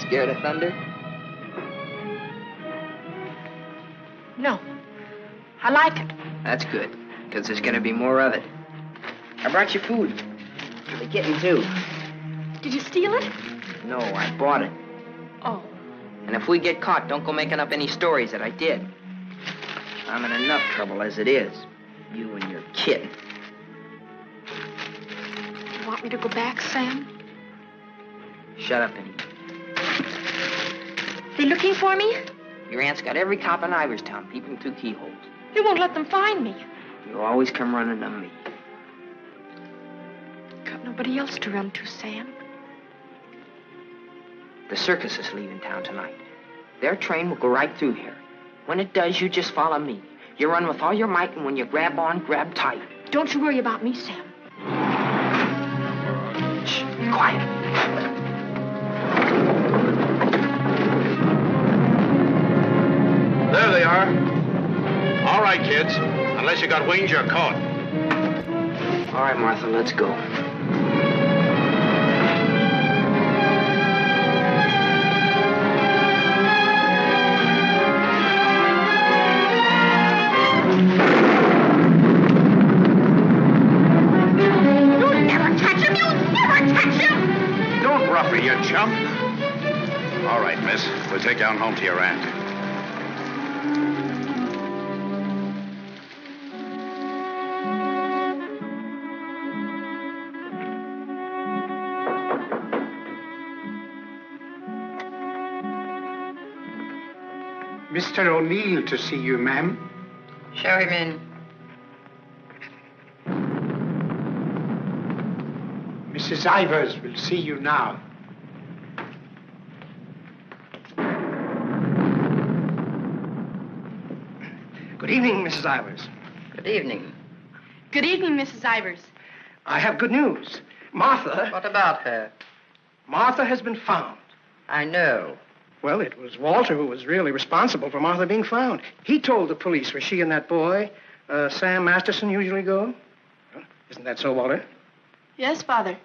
Scared of thunder? No. I like it. That's good, because there's going to be more of it. I brought you food. For the kitten, too. Did you steal it? No, I bought it. Oh. And if we get caught, don't go making up any stories that I did. I'm in enough trouble as it is. You and your kid. You want me to go back, Sam? Shut up and eat. They looking for me? Your aunt's got every cop in Iverstown peeping through keyholes. You won't let them find me. You always come running to me. Got nobody else to run to, Sam. The circus is leaving town tonight. Their train will go right through here. When it does, you just follow me. You run with all your might, and when you grab on, grab tight. Don't you worry about me, Sam. Shh, be quiet. There they are. All right, kids. Unless you got wings, you're caught. All right, Martha, let's go. You'll never catch him! You'll never catch him! Don't rough me, you chump. All right, miss. We'll take you on home to your aunt. Mr. O'Neill to see you, ma'am. Show him in. Mrs. Ivers will see you now. Good evening, Mrs. Ivers. Good evening. Good evening, Mrs. Ivers. I have good news. Martha... What about her? Martha has been found. I know. Well, it was Walter who was really responsible for Martha being found. He told the police where she and that boy, Sam Masterson, usually go. Well, isn't that so, Walter? Yes, Father.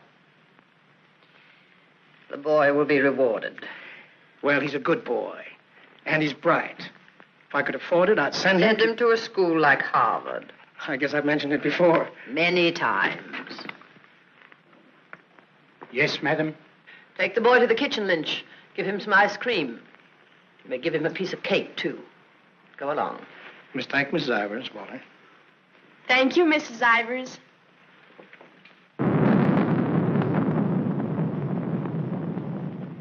The boy will be rewarded. Well, he's a good boy. And he's bright. If I could afford it, I'd send him... Send him to a school like Harvard. I guess I've mentioned it before. Many times. Yes, madam. Take the boy to the kitchen, Lynch. Give him some ice cream. You may give him a piece of cake, too. Go along. Miss, thank Mrs. Ivers, Walter. Thank you, Mrs. Ivers.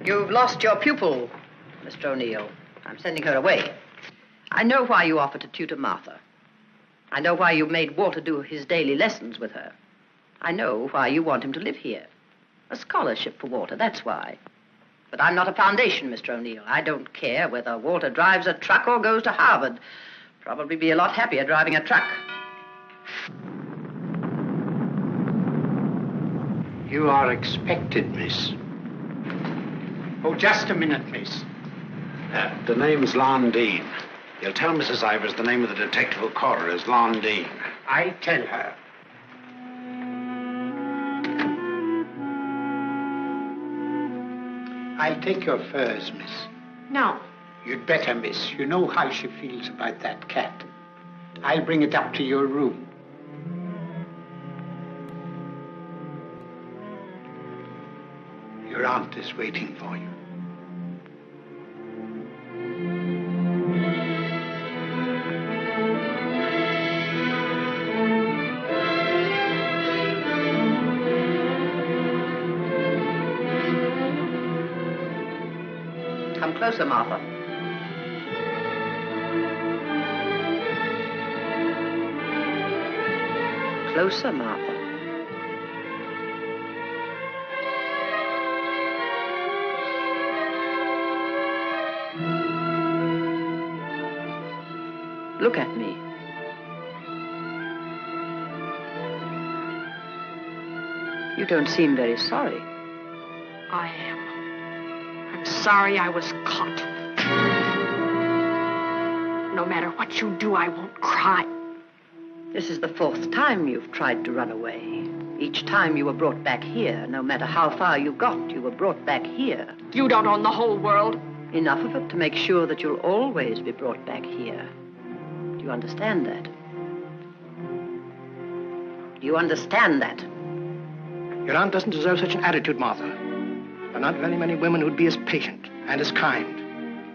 You've lost your pupil, Mr. O'Neill. I'm sending her away. I know why you offered to tutor Martha. I know why you made Walter do his daily lessons with her. I know why you want him to live here. A scholarship for Walter, that's why. But I'm not a foundation, Mr. O'Neill. I don't care whether Walter drives a truck or goes to Harvard. Probably be a lot happier driving a truck. You are expected, miss. Oh, just a minute, miss. The name's Lon Dean. You'll tell Mrs. Ivers the name of the detective who caught her is Lon Dean. I'll tell her. I'll take your furs, miss. No. You'd better, miss. You know how she feels about that cat. I'll bring it up to your room. Your aunt is waiting for you. Come closer, Martha. Closer, Martha. Look at me. You don't seem very sorry. I am. I'm sorry I was caught. No matter what you do, I won't cry. This is the 4th time you've tried to run away. Each time you were brought back here. No matter how far you got, you were brought back here. You don't own the whole world. Enough of it to make sure that you'll always be brought back here. Do you understand that? Do you understand that? Your aunt doesn't deserve such an attitude, Martha. There are not very many women who'd be as patient and as kind.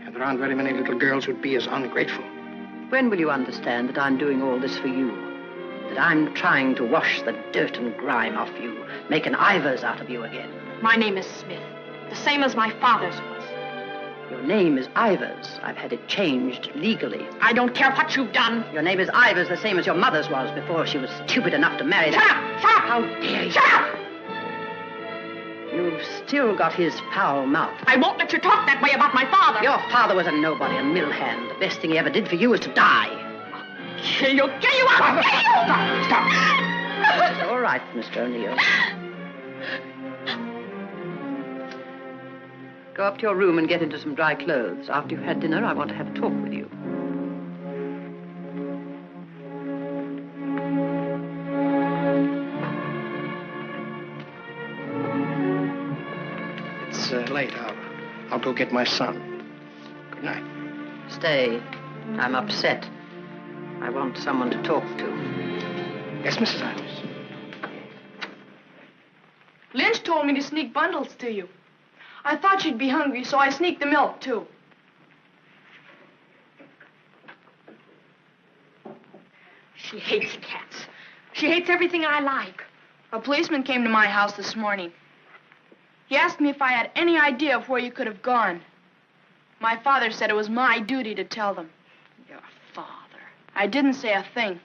And there aren't very many little girls who'd be as ungrateful. When will you understand that I'm doing all this for you? That I'm trying to wash the dirt and grime off you, make an Ivers out of you again? My name is Smith, the same as my father's was. Your name is Ivers. I've had it changed legally. I don't care what you've done. Your name is Ivers, the same as your mother's was before she was stupid enough to marry Shut that. up! Shut up! How dare you? Shut up! You've still got his foul mouth. I won't let you talk that way about my father. Your father was a nobody, a mill hand. The best thing he ever did for you was to die. Kill you! Kill you! I'll kill you! Stop! It's all right, Mr. O'Neill. Go up to your room and get into some dry clothes. After you've had dinner, I want to have a talk with you. It's late. I'll go get my son. Good night. Stay. I'm upset. I want someone to talk to. Yes, Mrs. Ivers. Lynch told me to sneak bundles to you. I thought you'd be hungry, so I sneaked the milk, too. She hates cats. She hates everything I like. A policeman came to my house this morning. He asked me if I had any idea of where you could have gone. My father said it was my duty to tell them. Your father. I didn't say a thing.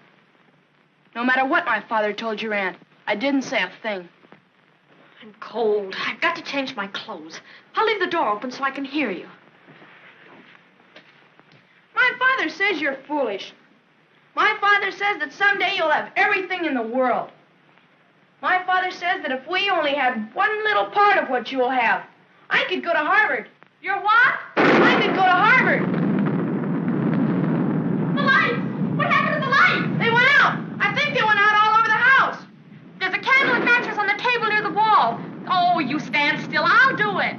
No matter what my father told your aunt, I didn't say a thing. I'm cold. I've got to change my clothes. I'll leave the door open so I can hear you. My father says you're foolish. My father says that someday you'll have everything in the world. My father says that if we only had one little part of what you will have, I could go to Harvard. You're what? I could go to Harvard. The lights! What happened to the lights? They went out. I think they went out all over the house. There's a candle and matches on the table near the wall. Oh, you stand still. I'll do it.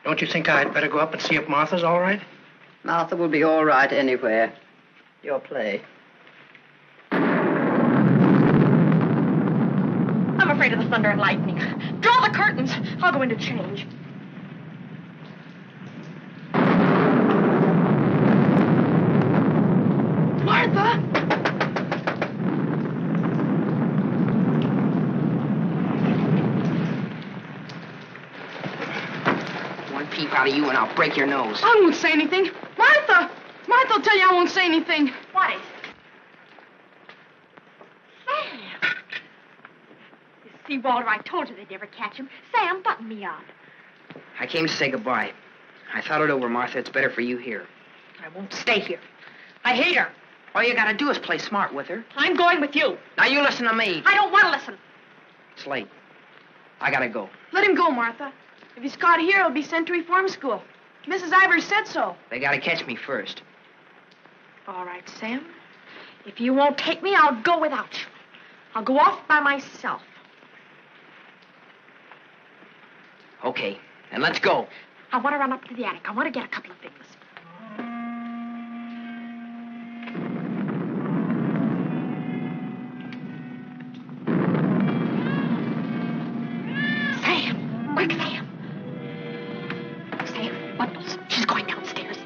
Don't you think I'd better go up and see if Martha's all right? Martha will be all right anywhere. Your play. I'm afraid of the thunder and lightning. Draw the curtains. I'll go in to change. Martha! One peep out of you and I'll break your nose. I won't say anything. Martha! Martha'll tell you I won't say anything. What is it? Sam! You see, Walter, I told you they'd never catch him. Sam, button me up. I came to say goodbye. I thought it over, Martha. It's better for you here. I won't stay here. I hate her. All you gotta do is play smart with her. I'm going with you. Now you listen to me. I don't want to listen. It's late. I gotta go. Let him go, Martha. If he's caught here, he'll be sent to reform school. Mrs. Ivers said so. They gotta catch me first. All right, Sam. If you won't take me, I'll go without you. I'll go off by myself. Okay, then let's go. I want to run up to the attic. I want to get a couple of things. Sam! Quick, Sam! Sam, bundles. She's going downstairs.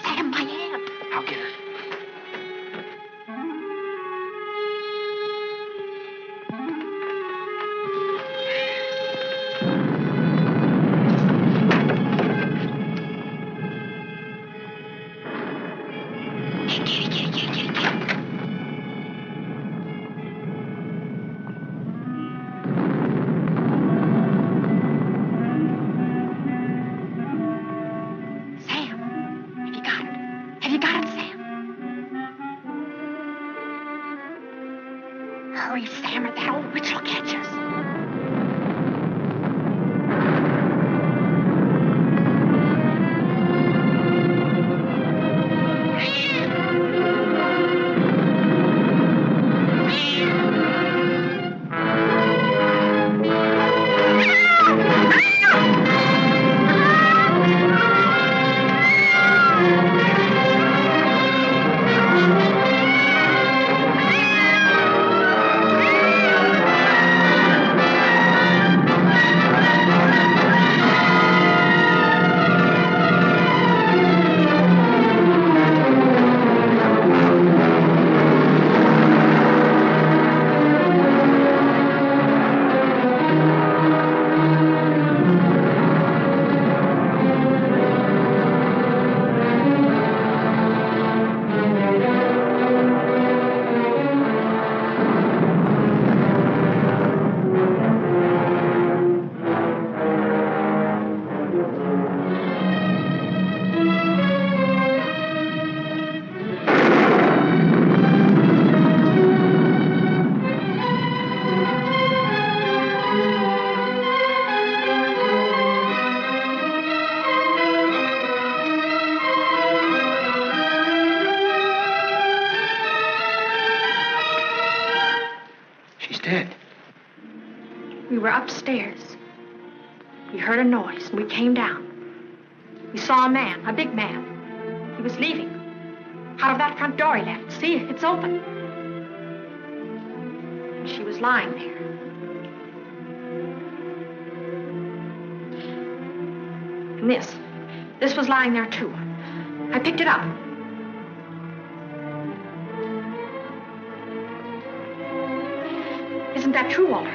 Sam, my aunt. I'll get her. Hurry, Sam, or that old witch will catch us. We were upstairs. We heard a noise, and we came down. We saw a man, a big man. He was leaving. Out of that front door he left. See, it's open. And she was lying there. And this was lying there, too. I picked it up. Isn't that true, Walter?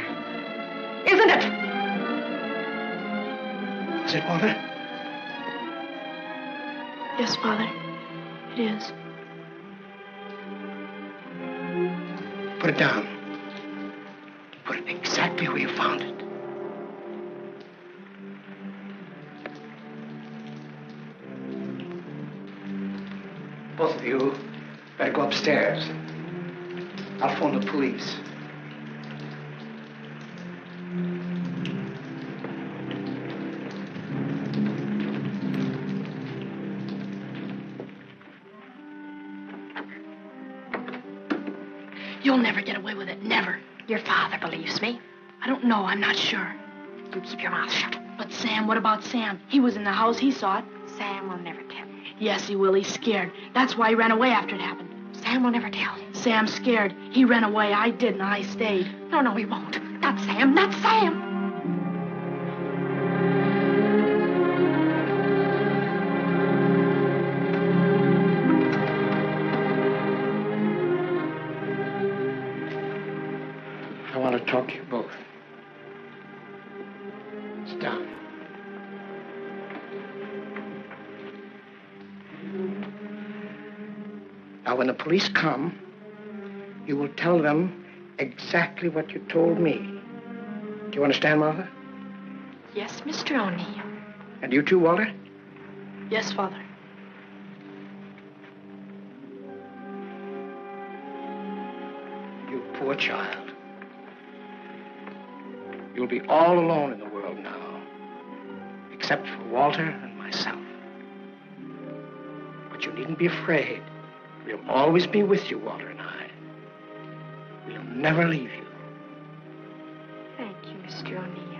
Isn't it? Is it, Walter? Yes, Father. It is. Put it down. Put it exactly where you found it. Both of you better go upstairs. I'll phone the police. You'll never get away with it. Never. Your father believes me. I don't know. I'm not sure. You keep your mouth shut. But Sam, what about Sam? He was in the house. He saw it. Sam will never tell. Yes, he will. He's scared. That's why he ran away after it happened. Sam will never tell. Sam's scared. He ran away. I didn't. I stayed. No, he won't. Not Sam. Not Sam. I want to talk to you both. Sit down. Now, when the police come, you will tell them exactly what you told me. Do you understand, Martha? Yes, Mr. O'Neill. And you too, Walter? Yes, Father. You poor child. You'll be all alone in the world now, except for Walter and myself. But you needn't be afraid. We'll always be with you, Walter and I. We'll never leave you. Thank you, Mr. O'Neill.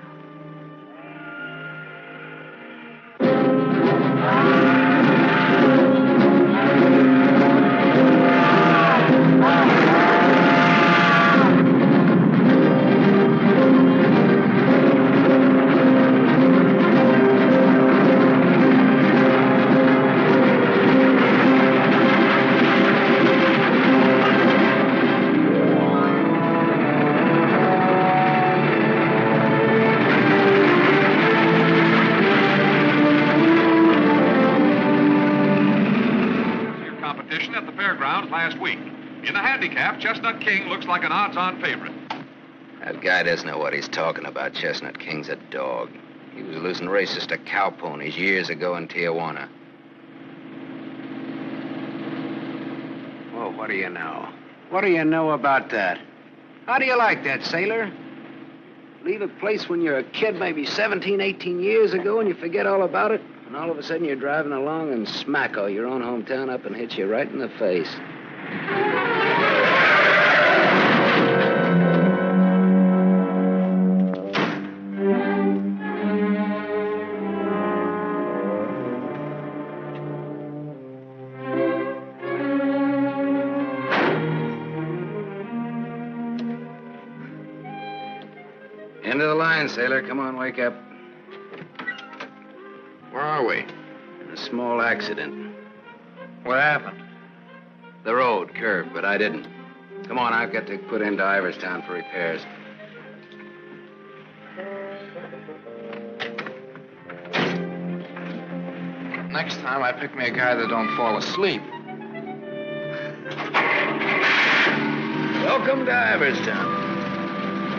Last week. In the handicap, Chestnut King looks like an odds-on favorite. That guy doesn't know what he's talking about. Chestnut King's a dog. He was losing races to cow ponies years ago in Tijuana. Well, what do you know? What do you know about that? How do you like that, sailor? Leave a place when you're a kid, maybe 17, 18 years ago, and you forget all about it, and all of a sudden you're driving along and smack-o, your own hometown up and hits you right in the face. End of the line, sailor. Come on, wake up. Where are we? In a small accident. What happened? The road curved, but I didn't. Come on, I've got to put into Iverstown for repairs. Next time, I pick me a guy that don't fall asleep. Welcome to Iverstown.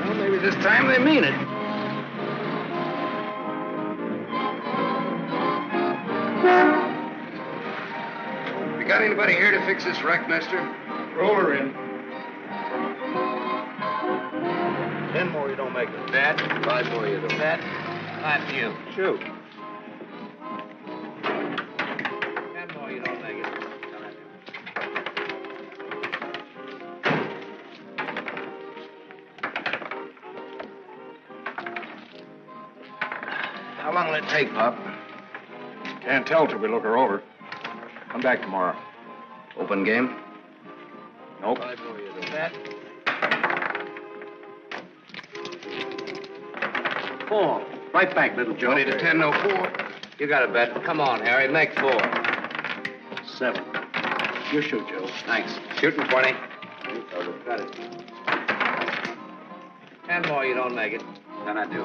Well, maybe this time they mean it. You got anybody here to fix this wreck, mister? Roll her in. 10 more, you don't make it. That. 5 more, you don't. That. Not you. Shoot. 10 more, you don't make it. How long will it take, Pop? Can't tell till we look her over. Come back tomorrow. Open game? Nope. 5 more, you don't. That. 4. Right back, little Joe. 20 to 10, no 4. You got a bet. Come on, Harry. Make 4. 7. You shoot, Joe. Thanks. Shooting 20. You fellas got it. 10 more, you don't make it. Then I do.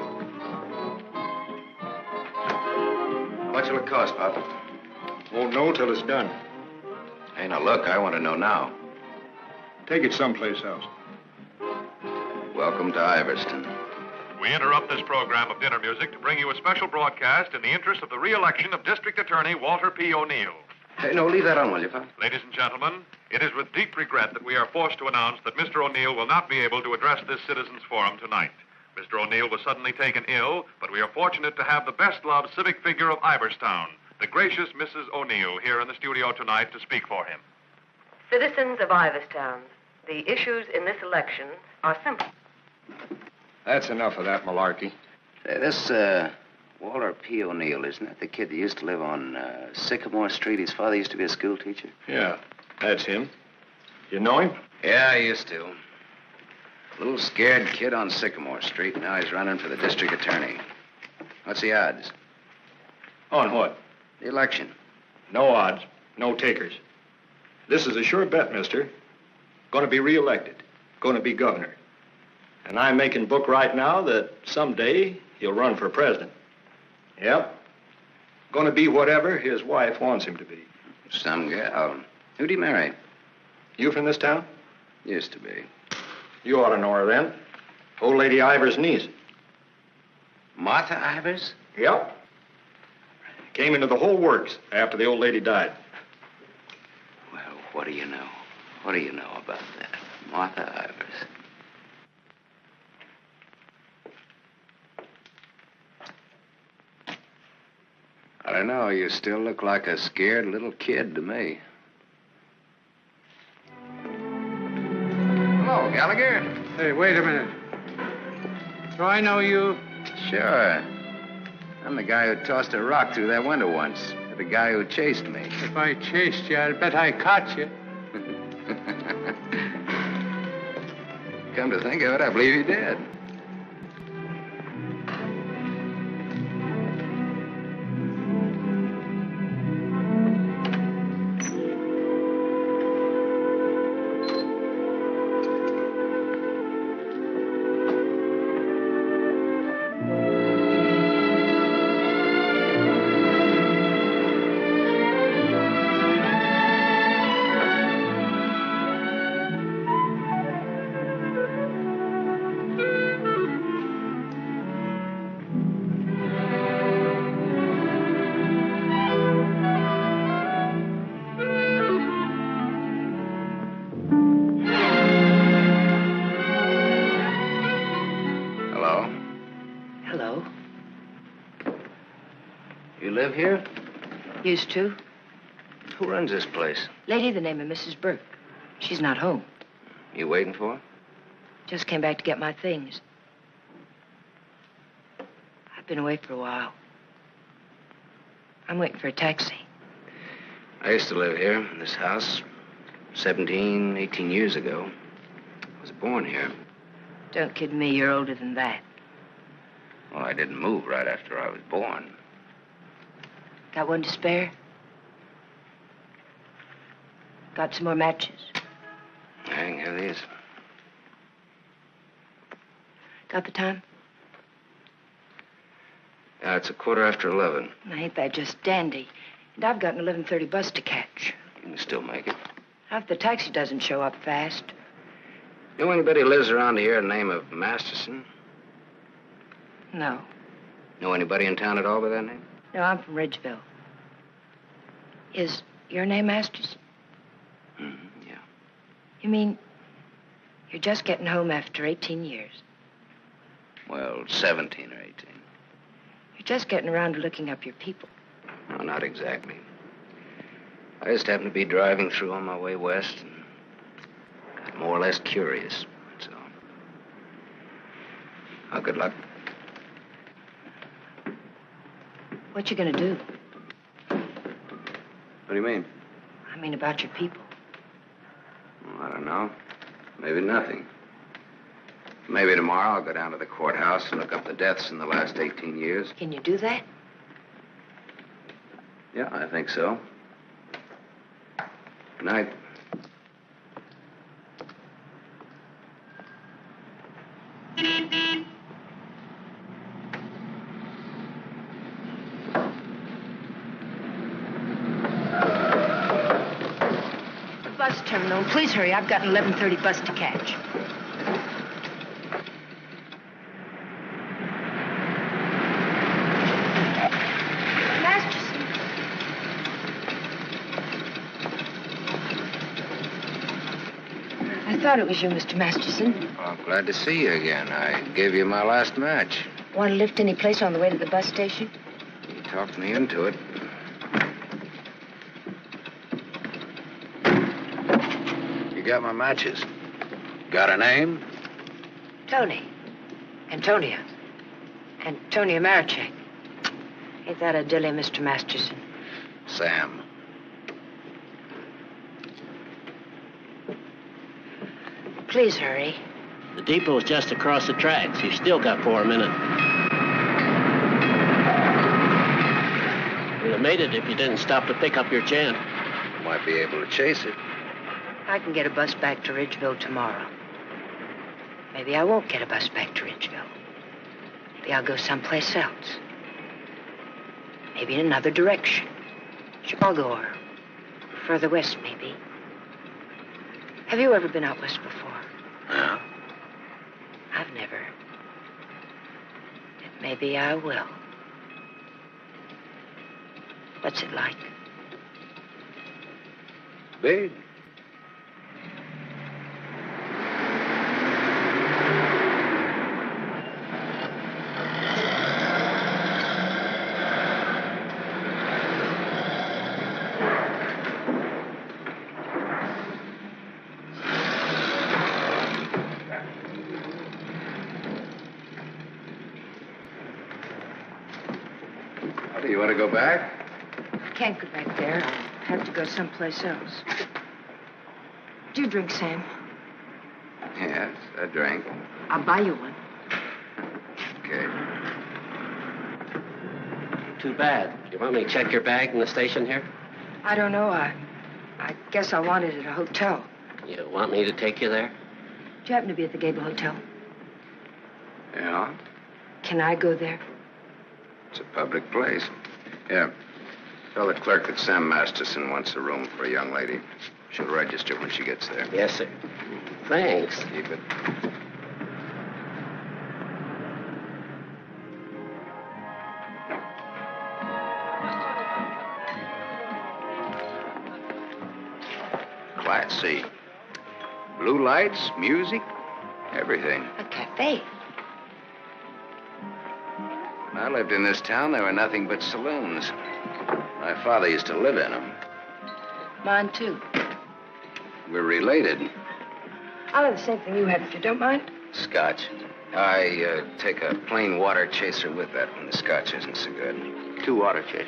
How much will it cost, Pop? Won't know till it's done. Hey, now look, I want to know now. Take it someplace else. Welcome to Iverstown. We interrupt this program of dinner music to bring you a special broadcast in the interest of the re-election of District Attorney Walter P. O'Neill. Hey, no, leave that on, will you, Pop? Ladies and gentlemen, it is with deep regret that we are forced to announce that Mr. O'Neill will not be able to address this citizens' forum tonight. Mr. O'Neill was suddenly taken ill, but we are fortunate to have the best-loved civic figure of Iverstown, the gracious Mrs. O'Neill, here in the studio tonight to speak for him. Citizens of Iverstown, the issues in this election are simple. That's enough of that malarkey. Say, this, Walter P. O'Neill, isn't that the kid that used to live on Sycamore Street? His father used to be a school teacher. Yeah, that's him. You know him? Yeah, I used to. Little scared kid on Sycamore Street. Now he's running for the district attorney. What's the odds? On what? The election. No odds, no takers. This is a sure bet, mister. Going to be reelected. Going to be governor. And I'm making book right now that someday he'll run for president. Yep. Going to be whatever his wife wants him to be. Some gal. Who'd he marry? You from this town? Used to be. You ought to know her then. Old Lady Ivers' niece. Martha Ivers? Yep. Came into the whole works after the old lady died. Well, what do you know? What do you know about that? Martha Ivers. I don't know. You still look like a scared little kid to me. Hello, Gallagher. Hey, wait a minute. Do I know you? Sure. I'm the guy who tossed a rock through that window once. The guy who chased me. If I chased you, I'll bet I caught you. Come to think of it, I believe you did. You live here? Used to. Who runs this place? Lady, the name of Mrs. Burke. She's not home. You waiting for her? Just came back to get my things. I've been away for a while. I'm waiting for a taxi. I used to live here in this house 17, 18 years ago. I was born here. Don't kid me, you're older than that. Well, I didn't move right after I was born. Got one to spare? Got some more matches? I can have these. Got the time? Yeah, it's 11:15. Now, ain't that just dandy? And I've got an 11:30 bus to catch. You can still make it. If the taxi doesn't show up fast. Know anybody who lives around here the name of Masterson? No. Know anybody in town at all by that name? No, I'm from Ridgeville. Is your name Masters? Yeah. You mean you're just getting home after 18 years? Well, 17 or 18. You're just getting around to looking up your people. No, not exactly. I just happened to be driving through on my way west and got more or less curious, that's all. Oh, good luck. What you gonna do? What do you mean? I mean about your people. Well, I don't know. Maybe nothing. Maybe tomorrow I'll go down to the courthouse and look up the deaths in the last 18 years. Can you do that? Yeah, I think so. Good night. The bus terminal. Please hurry. I've got an 11:30 bus to catch. I thought it was you, Mr. Masterson. Well, I'm glad to see you again. I gave you my last match. Want to lift any place on the way to the bus station? You talked me into it. You got my matches. Got a name? Tony. Antonia. Antonia Marichek. Ain't that a dilly, Mr. Masterson? Sam. Please hurry. The depot's just across the tracks. You still got 4 minutes. You'd have made it if you didn't stop to pick up your gent. Might be able to chase it. I can get a bus back to Ridgeville tomorrow. Maybe I won't get a bus back to Ridgeville. Maybe I'll go someplace else. Maybe in another direction. Chicago or further west, maybe. Have you ever been out west before? No. I've never. But maybe I will. What's it like? Big. You want to go back? I can't go back there. I'll have to go someplace else. Do you drink, Sam? Yes, I drank. I'll buy you one. Okay. Too bad. You want me to check your bag in the station here? I don't know. I guess I want it at a hotel. You want me to take you there? Do you happen to be at the Gable Hotel? Yeah? Can I go there? It's a public place. Yeah. Tell the clerk that Sam Masterson wants a room for a young lady. She'll register when she gets there. Yes, sir. Thanks. Keep it. Class C. Blue lights, music, everything. A cafe. I lived in this town. There were nothing but saloons. My father used to live in them. Mine, too. We're related. I'll have the same thing you had, if you don't mind. Scotch. I take a plain water chaser with that when the scotch isn't so good. 2 water chasers.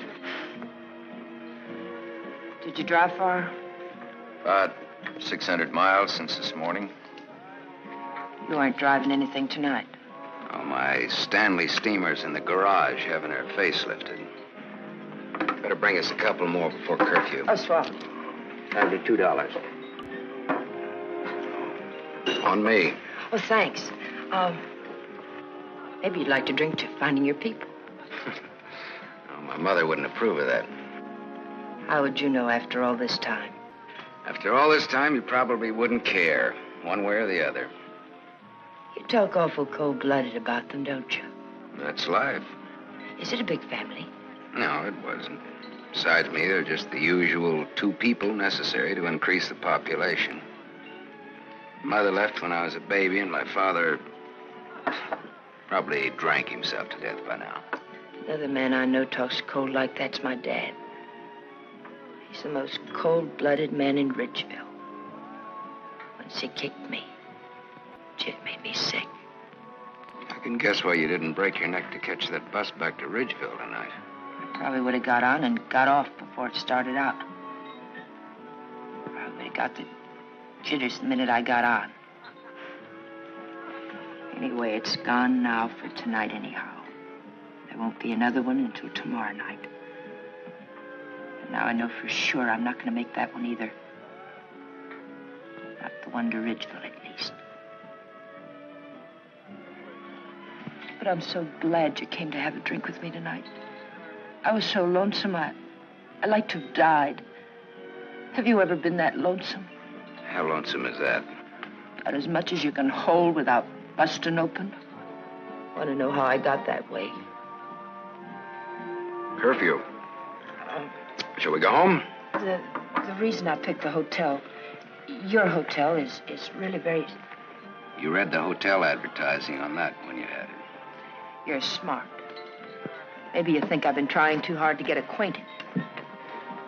Did you drive far? About 600 miles since this morning. You aren't driving anything tonight. Oh, my Stanley steamer's in the garage having her face lifted. Better bring us a couple more before curfew. Oh, swell. That'll be $2. On me. Oh, thanks. Maybe you'd like to drink to finding your people. Oh, my mother wouldn't approve of that. How would you know after all this time? After all this time, you probably wouldn't care, one way or the other. You talk awful cold-blooded about them, don't you? That's life. Is it a big family? No, it wasn't. Besides me, there are just the usual 2 people necessary to increase the population. Mother left when I was a baby, and my father probably drank himself to death by now. Another man I know talks cold like that's my dad. He's the most cold-blooded man in Ridgeville. Once he kicked me. It made me sick. I can guess why you didn't break your neck to catch that bus back to Ridgeville tonight. I probably would have got on and got off before it started out. Probably would have got the jitters the minute I got on. Anyway, it's gone now for tonight anyhow. There won't be another one until tomorrow night. And now I know for sure I'm not going to make that one either. Not the one to Ridgeville, at least. But I'm so glad you came to have a drink with me tonight. I was so lonesome, I'd like to have died. Have you ever been that lonesome? How lonesome is that? About as much as you can hold without busting open. Want to know how I got that way? Curfew. Shall we go home? The reason I picked the hotel, your hotel, is really very... You read the hotel advertising on that when you had it. You're smart. Maybe you think I've been trying too hard to get acquainted.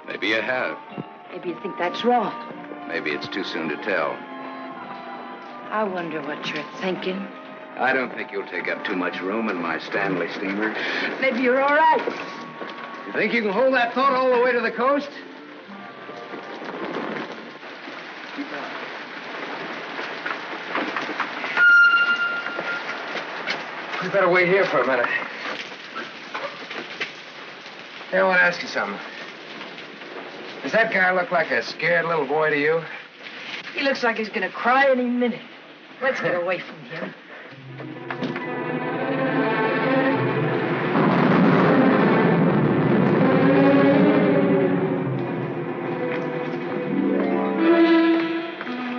Maybe you have. Maybe you think that's wrong. Maybe it's too soon to tell. I wonder what you're thinking. I don't think you'll take up too much room in my Stanley steamer. Maybe you're all right. You think you can hold that thought all the way to the coast? We better wait here for a minute. Hey, I want to ask you something. Does that guy look like a scared little boy to you? He looks like he's going to cry any minute. Let's get away from him.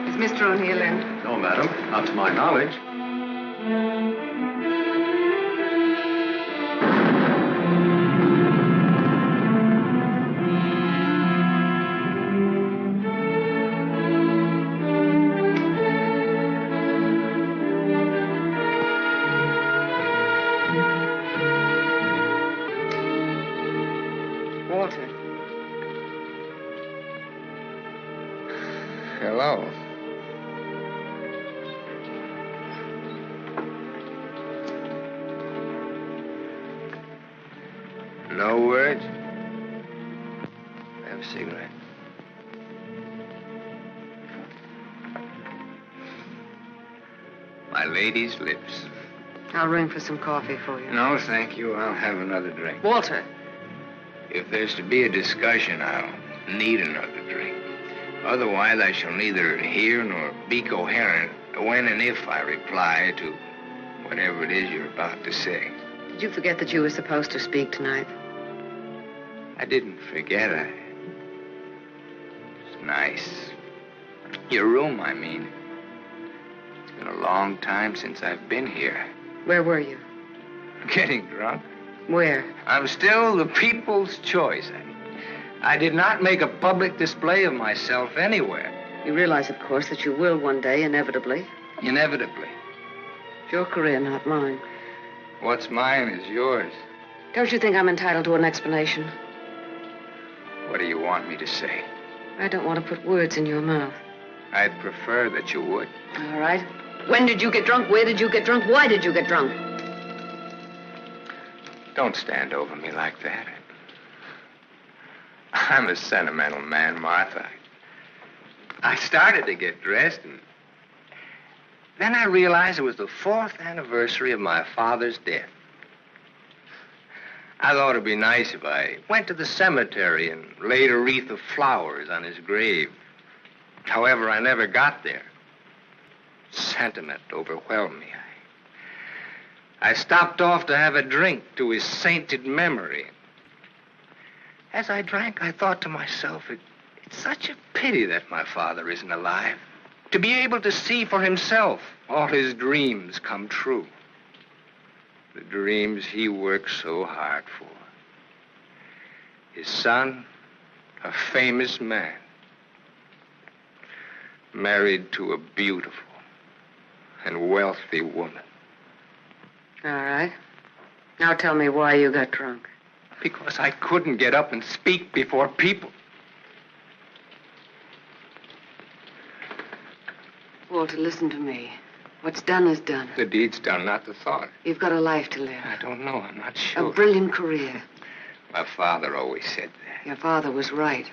Is Mr. O'Neill in? No, madam. Not to my knowledge. Walter. Hello. No words? Have a cigarette. My lady's lips. I'll ring for some coffee for you. No, thank you. I'll have another drink. Walter. If there's to be a discussion, I'll need another drink. Otherwise, I shall neither hear nor be coherent when and if I reply to whatever it is you're about to say. Did you forget that you were supposed to speak tonight? I didn't forget. It's nice. Your room, I mean. It's been a long time since I've been here. Where were you? Getting drunk. Where? I'm still the people's choice. I did not make a public display of myself anywhere. You realize, of course, that you will one day, inevitably. Inevitably. It's your career, not mine. What's mine is yours. Don't you think I'm entitled to an explanation? What do you want me to say? I don't want to put words in your mouth. I'd prefer that you would. All right. When did you get drunk? Where did you get drunk? Why did you get drunk? Don't stand over me like that. I'm a sentimental man, Martha. I started to get dressed, and then I realized it was the 4th anniversary of my father's death. I thought it'd be nice if I went to the cemetery and laid a wreath of flowers on his grave. However, I never got there. Sentiment overwhelmed me. I stopped off to have a drink to his sainted memory. As I drank, I thought to myself, it's such a pity that my father isn't alive. To be able to see for himself all his dreams come true. The dreams he worked so hard for. His son, a famous man, married to a beautiful and wealthy woman. All right. Now tell me why you got drunk. Because I couldn't get up and speak before people. Walter, listen to me. What's done is done. The deed's done, not the thought. You've got a life to live. I don't know. I'm not sure. A brilliant career. My father always said that. Your father was right.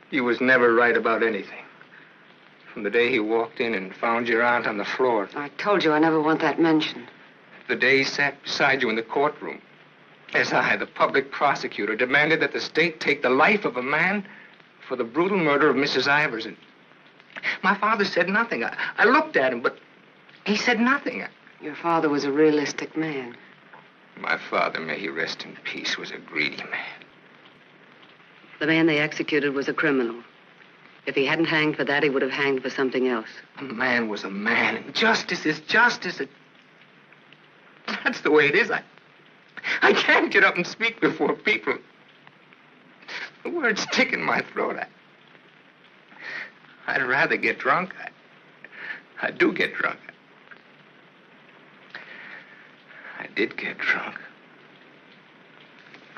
He was never right about anything. From the day he walked in and found your aunt on the floor. I told you I never want that mentioned. The day he sat beside you in the courtroom. As I, the public prosecutor, demanded that the state take the life of a man for the brutal murder of Mrs. Ivers. And my father said nothing. I looked at him, but he said nothing. Your father was a realistic man. My father, may he rest in peace, was a greedy man. The man they executed was a criminal. If he hadn't hanged for that, he would have hanged for something else. A man was a man, and justice is justice. That's the way it is. I can't get up and speak before people. The words stick in my throat. I'd rather get drunk. I do get drunk. I did get drunk.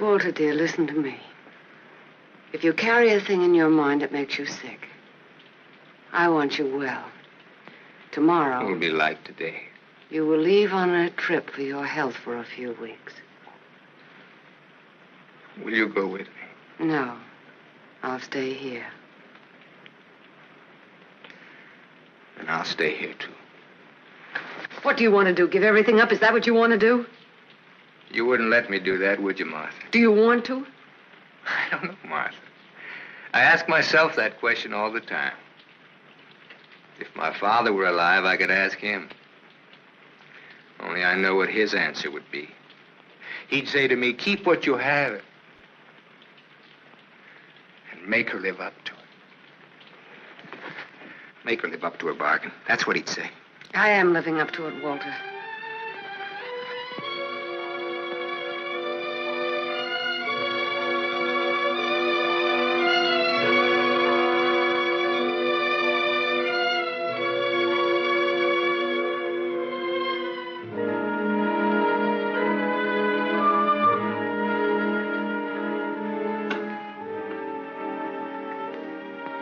Walter, dear, listen to me. If you carry a thing in your mind that makes you sick, I want you well. Tomorrow... It will be like today. You will leave on a trip for your health for a few weeks. Will you go with me? No. I'll stay here. And I'll stay here, too. What do you want to do? Give everything up? Is that what you want to do? You wouldn't let me do that, would you, Martha? Do you want to? I don't know, Martha. I ask myself that question all the time. If my father were alive, I could ask him. Only I know what his answer would be. He'd say to me, keep what you have and make her live up to it. Make her live up to her bargain. That's what he'd say. I am living up to it, Walter.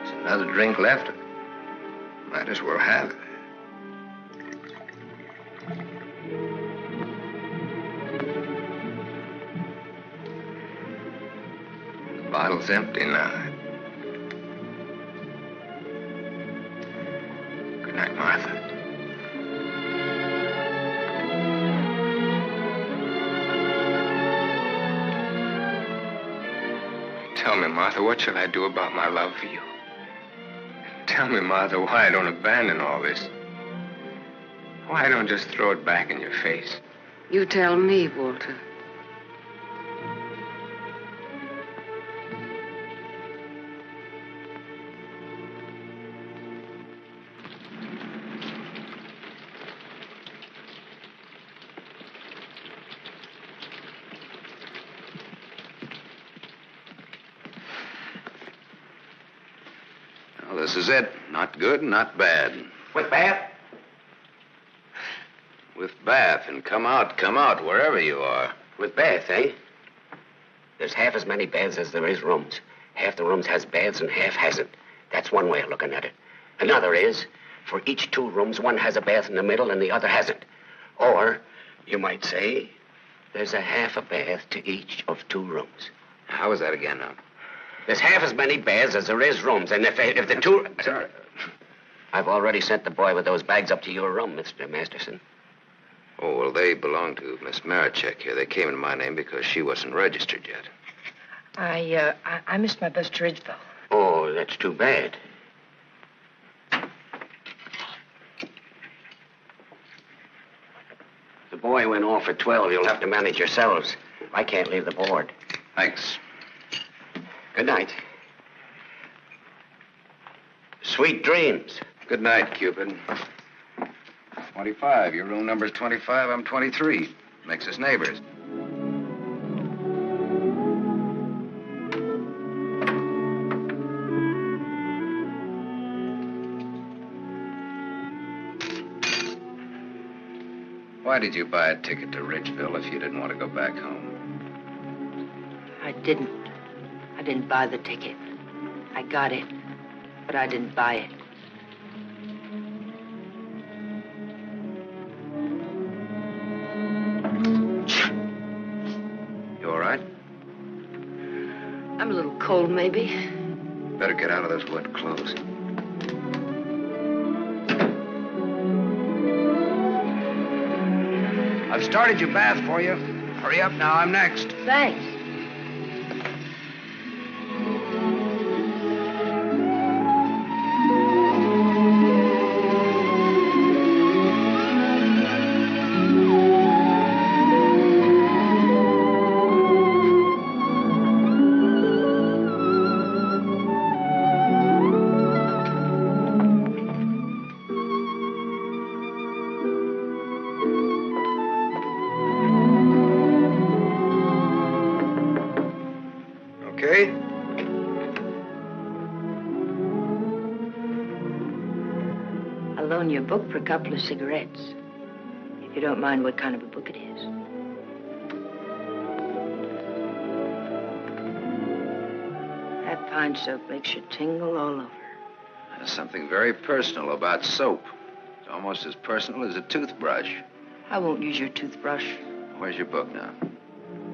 There's another drink left. Might as well have it. The bottle's empty now. Good night, Martha. Tell me, Martha, what shall I do about my love for you? Tell me, Martha, why I don't abandon all this. Why I don't just throw it back in your face. You tell me, Walter. Well, this is it. Not good, not bad. With bath? With bath, and come out, wherever you are. With bath, eh? There's half as many baths as there is rooms. Half the rooms has baths and half hasn't. That's one way of looking at it. Another is, for each 2 rooms, one has a bath in the middle and the other hasn't. Or, you might say, there's a half a bath to each of 2 rooms. How is that again now? There's half as many baths as there is rooms, and if the 2... Sorry. I've already sent the boy with those bags up to your room, Mr. Masterson. Oh, well, they belong to Miss Marichek here. They came in my name because she wasn't registered yet. I missed my bus to Ridgeville. Oh, that's too bad. The boy went off at 12. You'll have to manage yourselves. I can't leave the board. Thanks. Good night. Sweet dreams. Good night, Cupid. 25. Your room number's 25. I'm 23. Makes us neighbors. Why did you buy a ticket to Ridgeville if you didn't want to go back home? I didn't buy the ticket. I got it, but I didn't buy it. You all right? I'm a little cold, maybe. Better get out of those wet clothes. I've started your bath for you. Hurry up now, I'm next. Thanks. Your book for a couple of cigarettes. If you don't mind what kind of a book it is. That pine soap makes you tingle all over. There's something very personal about soap. It's almost as personal as a toothbrush. I won't use your toothbrush. Where's your book now?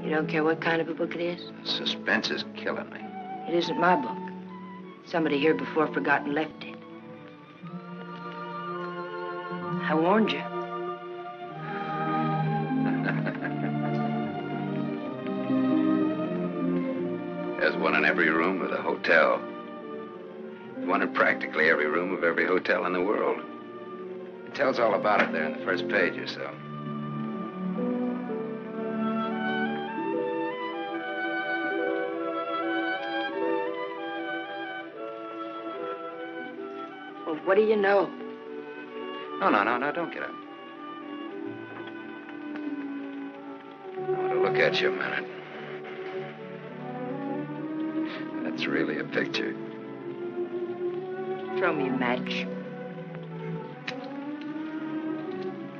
You don't care what kind of a book it is? Suspense is killing me. It isn't my book. Somebody here before forgot and left it. I warned you. There's one in every room of the hotel. There's one in practically every room of every hotel in the world. It tells all about it there in the first page or so. Well, what do you know? No, don't get up. I want to look at you a minute. That's really a picture. Throw me a match.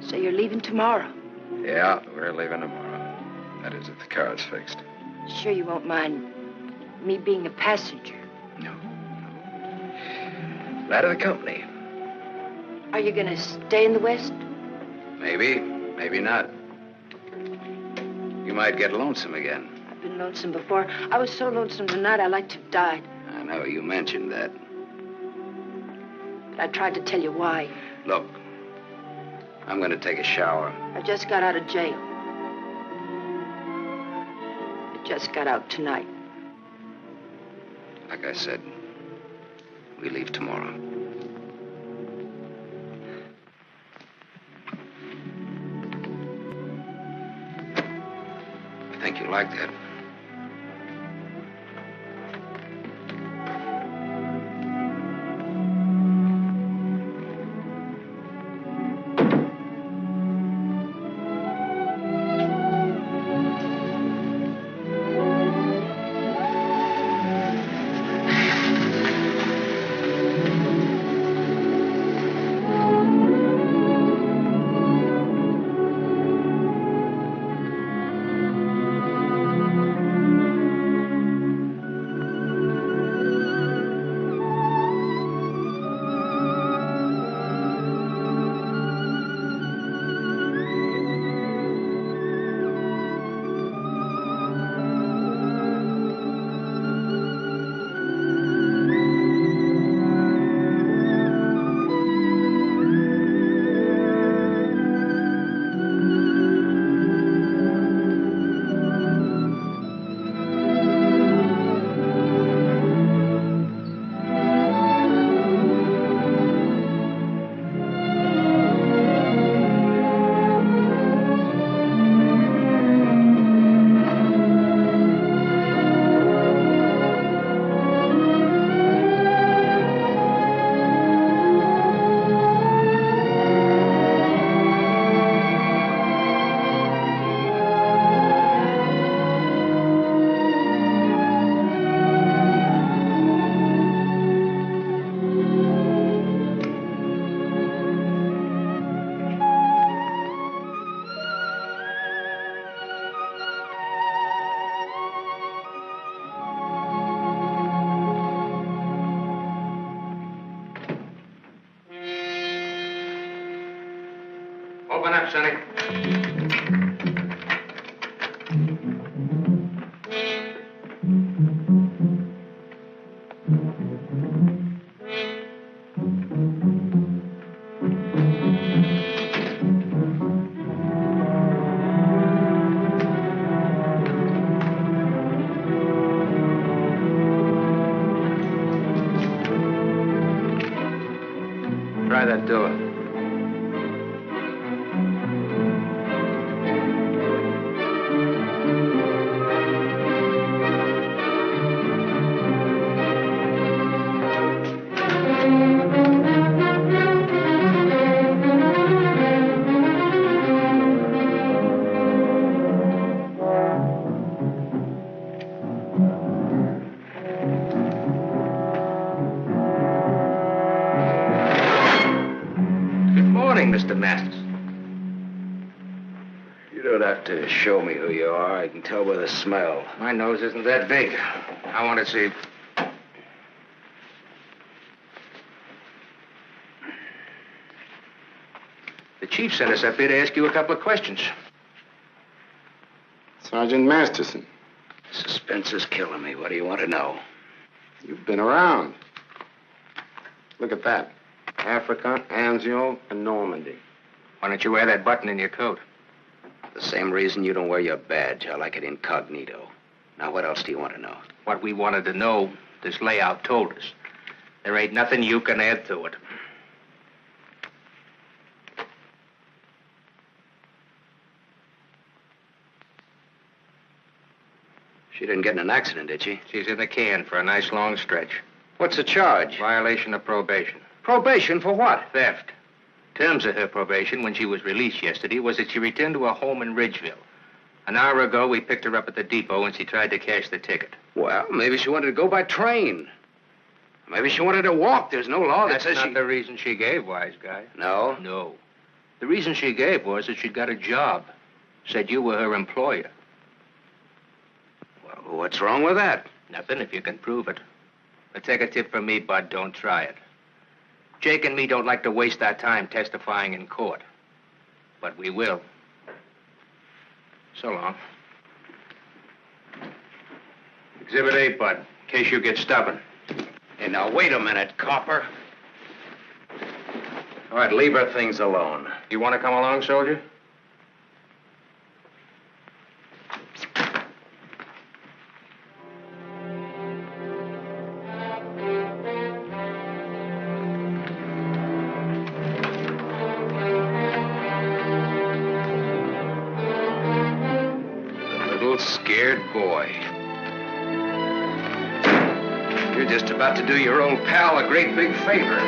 So you're leaving tomorrow? Yeah, we're leaving tomorrow. That is, if the car's fixed. Sure you won't mind me being a passenger? No. Glad of the company. Are you going to stay in the West? Maybe, maybe not. You might get lonesome again. I've been lonesome before. I was so lonesome tonight, I like to have died. I know, you mentioned that. But I tried to tell you why. Look, I'm going to take a shower. I just got out of jail. I just got out tonight. Like I said, we leave tomorrow. I think you like that. Open up, Sonny. Try that door. Mr. Masters. You don't have to show me who you are. I can tell by the smell. My nose isn't that big. I want to see. The chief sent us up here to ask you a couple of questions. Sergeant Masterson. Suspense is killing me. What do you want to know? You've been around. Look at that. Africa, Anzio, and Normandy. Why don't you wear that button in your coat? The same reason you don't wear your badge. I like it incognito. Now, what else do you want to know? What we wanted to know, this layout told us. There ain't nothing you can add to it. She didn't get in an accident, did she? She's in the can for a nice long stretch. What's the charge? Violation of probation. Probation for what? Theft. Terms of her probation when she was released yesterday was that she returned to her home in Ridgeville. An hour ago, we picked her up at the depot and she tried to cash the ticket. Well, maybe she wanted to go by train. Maybe she wanted to walk. There's no law that says That's not the reason she gave, wise guy. No? No. The reason she gave was that she'd got a job. Said you were her employer. Well, what's wrong with that? Nothing if you can prove it. But take a tip from me, Bud, don't try it. Jake and me don't like to waste our time testifying in court. But we will. So long. Exhibit 8, Bud, in case you get stubborn. Hey, now, wait a minute, copper. All right, leave her things alone. You want to come along, soldier? Scared boy. You're just about to do your old pal a great big favor.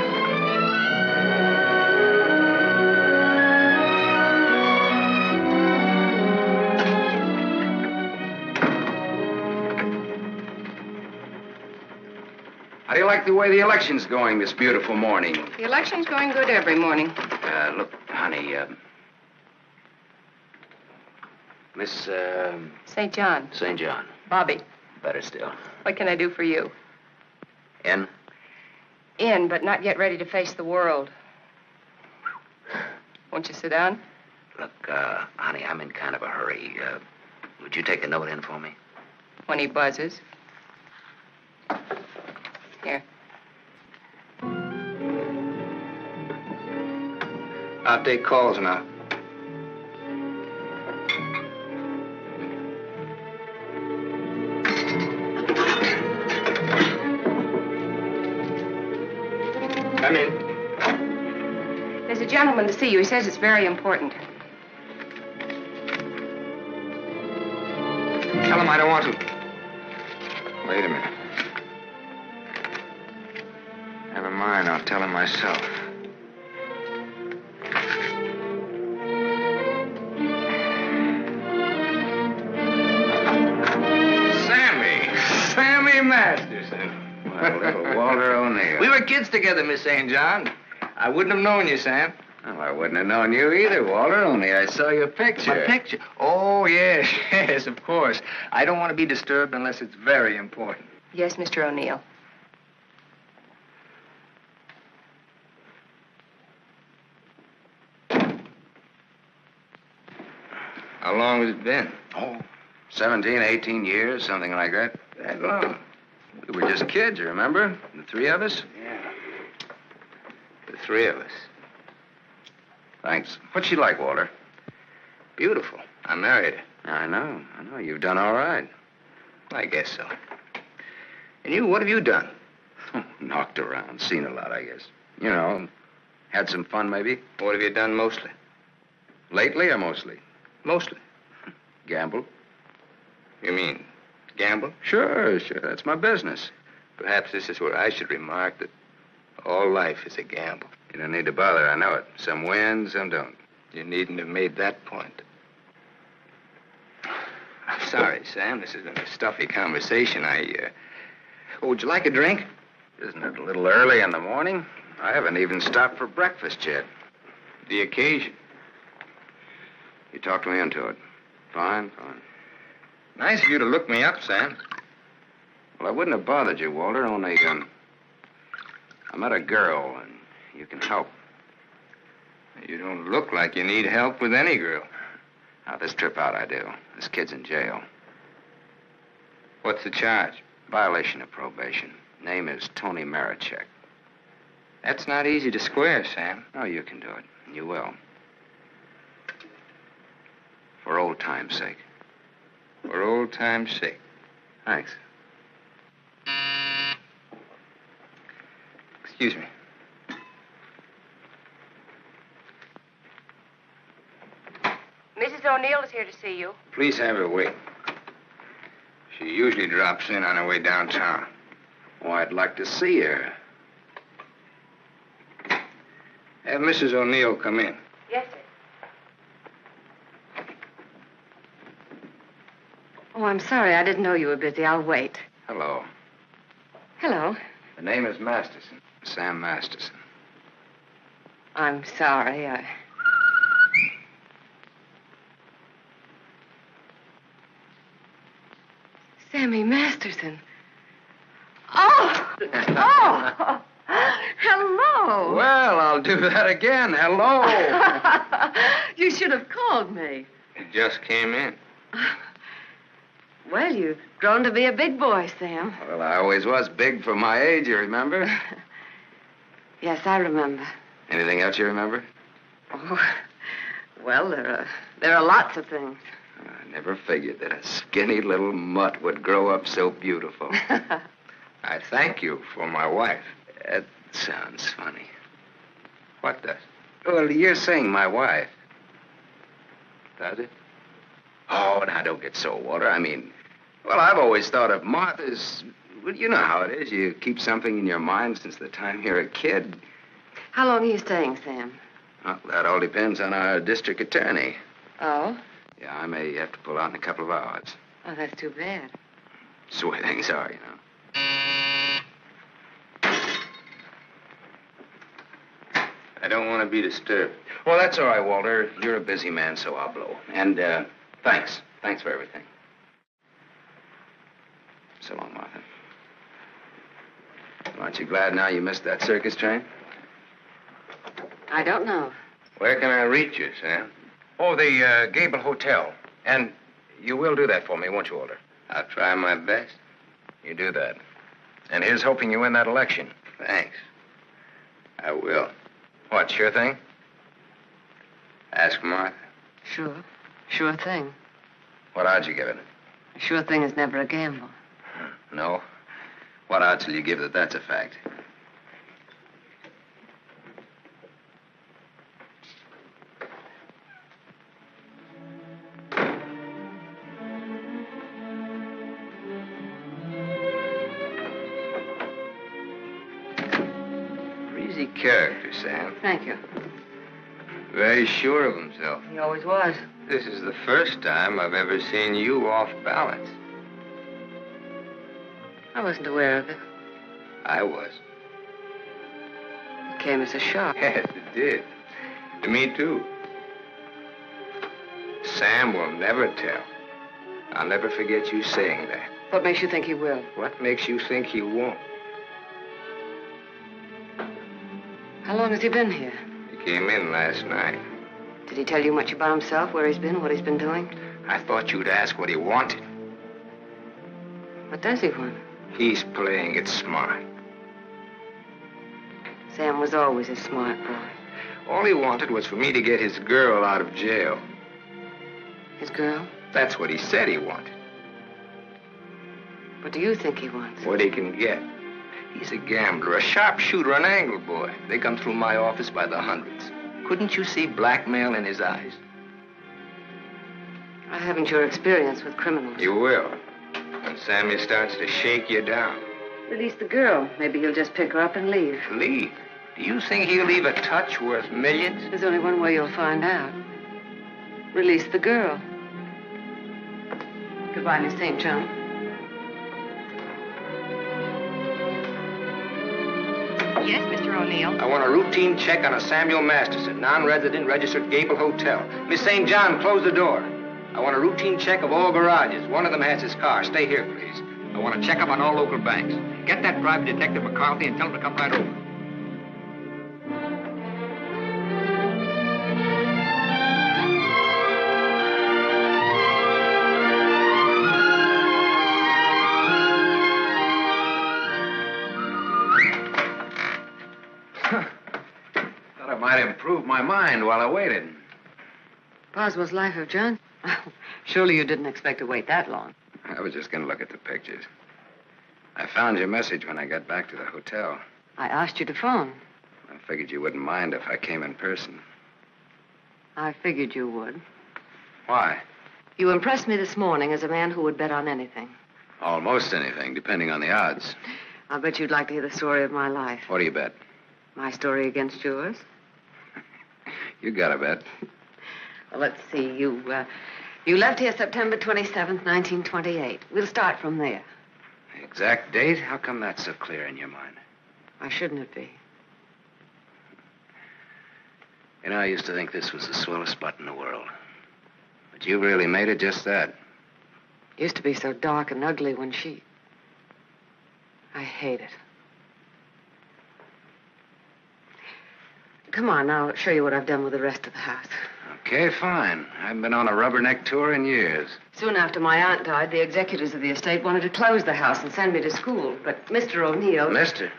How do you like the way the election's going this beautiful morning? The election's going good every morning. Look, honey, Miss, St. John. St. John. Bobby. Better still. What can I do for you? In? In, but not yet ready to face the world. Won't you sit down? Look, honey, I'm in kind of a hurry. Would you take a note in for me? When he buzzes. Here. I'll take calls now. Come in. There's a gentleman to see you. He says it's very important. Tell him I don't want to. Wait a minute. Never mind, I'll tell him myself. Sammy Masterson. Well, little Walter O'Neill. We were kids together, Miss St. John. I wouldn't have known you, Sam. Well, I wouldn't have known you either, Walter, only I saw your picture. My picture? Oh, yes, yes, of course. I don't want to be disturbed unless it's very important. Yes, Mr. O'Neill. How long has it been? Oh, 17, 18 years, something like that. That long? We were just kids, you remember? The three of us? Yeah. The three of us. Thanks. What's she like, Walter? Beautiful. I married her. I know. You've done all right. I guess so. And you, what have you done? Knocked around, seen a lot, I guess. You know, had some fun, maybe. What have you done mostly? Lately or mostly? Mostly. Gamble. You mean gamble? Sure. That's my business. Perhaps this is where I should remark that all life is a gamble. You don't need to bother, I know it. Some win, some don't. You needn't have made that point. I'm sorry, Sam. This has been a stuffy conversation. Oh, would you like a drink? Isn't it a little early in the morning? I haven't even stopped for breakfast yet. The occasion. You talked me into it. Fine. Nice of you to look me up, Sam. Well, I wouldn't have bothered you, Walter, only, I met a girl, and you can help. You don't look like you need help with any girl. Now, this trip out I do. This kid's in jail. What's the charge? Violation of probation. Name is Tony Marichek. That's not easy to square, Sam. Oh, you can do it. You will. For old time's sake. For old time's sake. Thanks. Excuse me. Mrs. O'Neill is here to see you. Please have her wait. She usually drops in on her way downtown. Oh, I'd like to see her. Have Mrs. O'Neill come in. Yes, sir. Oh, I'm sorry. I didn't know you were busy. I'll wait. Hello. Hello. The name is Masterson. Sam Masterson. I'm sorry. Sammy Masterson. Oh! Hello. Well, I'll do that again. Hello. You should have called me. He just came in. Well, you've grown to be a big boy, Sam. Well, I always was big for my age, you remember? Yes, I remember. Anything else you remember? Oh, well, there are lots of things. I never figured that a skinny little mutt would grow up so beautiful. I thank you for my wife. That sounds funny. What does? Well, you're saying my wife. Does it? Oh, now, don't get so, Walter. I mean, well, I've always thought of Martha's... Well, you know how it is. You keep something in your mind since the time you're a kid. How long are you staying, Sam? Well, that all depends on our district attorney. Oh? Yeah, I may have to pull out in a couple of hours. Oh, that's too bad. That's the way things are, you know. I don't want to be disturbed. Well, that's all right, Walter. You're a busy man, so I'll blow. And, thanks. Thanks for everything. So long, Martha. Aren't you glad now you missed that circus train? I don't know. Where can I reach you, Sam? Oh, the Gable Hotel. And you will do that for me, won't you, Walter? I'll try my best. You do that. And here's hoping you win that election. Thanks. I will. What, sure thing? Ask Martha. Sure. Sure thing. What odds you give it? A sure thing is never a gamble. No? What odds will you give that that's a fact? Breezy character, Sam. Thank you. Very sure of himself. He always was. This is the first time I've ever seen you off balance. I wasn't aware of it. I was. It came as a shock. Yes, it did. To me, too. Sam will never tell. I'll never forget you saying that. What makes you think he will? What makes you think he won't? How long has he been here? He came in last night. Did he tell you much about himself, where he's been, what he's been doing? I thought you'd ask what he wanted. What does he want? He's playing it smart. Sam was always a smart boy. All he wanted was for me to get his girl out of jail. His girl? That's what he said he wanted. What do you think he wants? What he can get. He's a gambler, a sharpshooter, an angle boy. They come through my office by the hundreds. Couldn't you see blackmail in his eyes? I haven't your experience with criminals. You will. When Sammy starts to shake you down. Release the girl. Maybe he'll just pick her up and leave. Leave? Do you think he'll leave a touch worth millions? There's only one way you'll find out. Release the girl. Goodbye, Miss St. John. Yes, Mr. O'Neill. I want a routine check on a Samuel Masterson, non-resident, registered Gable Hotel. Miss St. John, close the door. I want a routine check of all garages. One of them has his car. Stay here, please. I want to check up on all local banks. Get that private detective McCarthy and tell him to come right over. Thought I might improve my mind while I waited. Boswell's Life of John? Surely you didn't expect to wait that long. I was just going to look at the pictures. I found your message when I got back to the hotel. I asked you to phone. I figured you wouldn't mind if I came in person. I figured you would. Why? You impressed me this morning as a man who would bet on anything. Almost anything, depending on the odds. I'll bet you'd like to hear the story of my life. What do you bet? My story against yours. You got a bet. Well, let's see. You left here September 27th, 1928. We'll start from there. The exact date? How come that's so clear in your mind? Why shouldn't it be? You know, I used to think this was the swellest spot in the world. But you really made it just that. Used to be so dark and ugly when she... I hate it. Come on, I'll show you what I've done with the rest of the house. Okay, fine. I haven't been on a rubberneck tour in years. Soon after my aunt died, the executors of the estate wanted to close the house and send me to school. But Mr. O'Neill... Mister?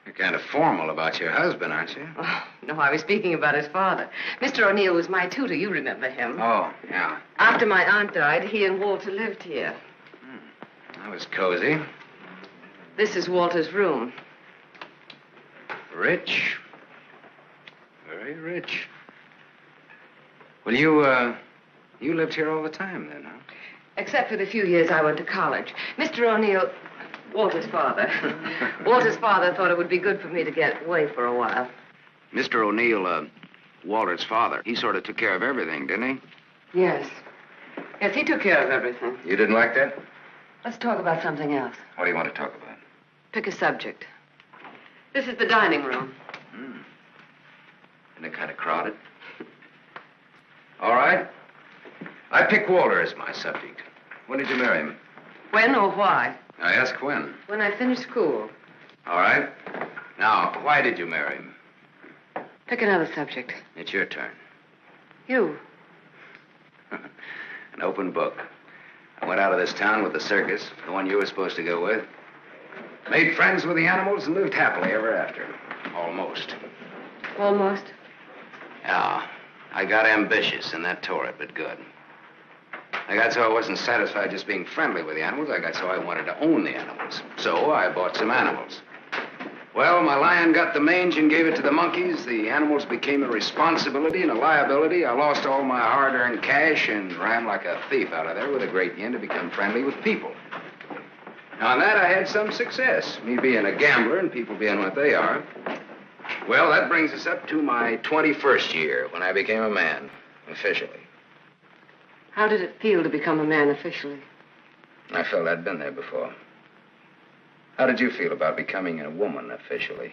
You're kind of formal about your husband, aren't you? Oh, no, I was speaking about his father. Mr. O'Neill was my tutor. You remember him. Oh, yeah. After my aunt died, he and Walter lived here. That was cozy. This is Walter's room. Rich. Very rich. Well, you lived here all the time then, huh? Except for the few years I went to college. Mr. O'Neill, Walter's father. Walter's father thought it would be good for me to get away for a while. Mr. O'Neill, Walter's father, he sort of took care of everything, didn't he? Yes. Yes, he took care of everything. You didn't like that? Let's talk about something else. What do you want to talk about? Pick a subject. This is the dining room. Isn't it kind of crowded? All right. I pick Walter as my subject. When did you marry him? When or why? I ask when. When I finished school. All right. Now, why did you marry him? Pick another subject. It's your turn. You. An open book. I went out of this town with the circus, the one you were supposed to go with. Made friends with the animals and lived happily ever after. Almost. Almost? Yeah. I got ambitious, and that tore it, but good. I got so I wasn't satisfied just being friendly with the animals. I got so I wanted to own the animals. So I bought some animals. Well, my lion got the mange and gave it to the monkeys. The animals became a responsibility and a liability. I lost all my hard-earned cash and ran like a thief out of there with a great yen to become friendly with people. Now, on that, I had some success, me being a gambler and people being what they are. Well, that brings us up to my 21st year, when I became a man, officially. How did it feel to become a man officially? I felt I'd been there before. How did you feel about becoming a woman officially?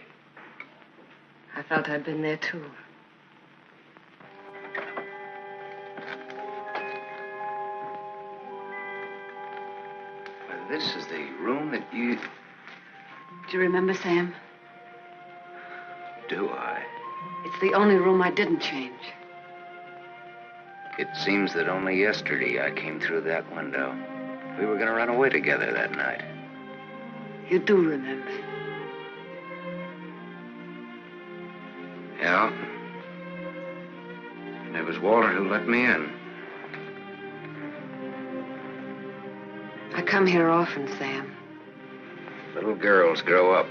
I felt I'd been there, too. Well, this is the room that you... Do you remember, Sam? Do I? It's the only room I didn't change. It seems that only yesterday I came through that window. We were going to run away together that night. You do remember. Yeah. And it was Walter who let me in. I come here often, Sam. Little girls grow up.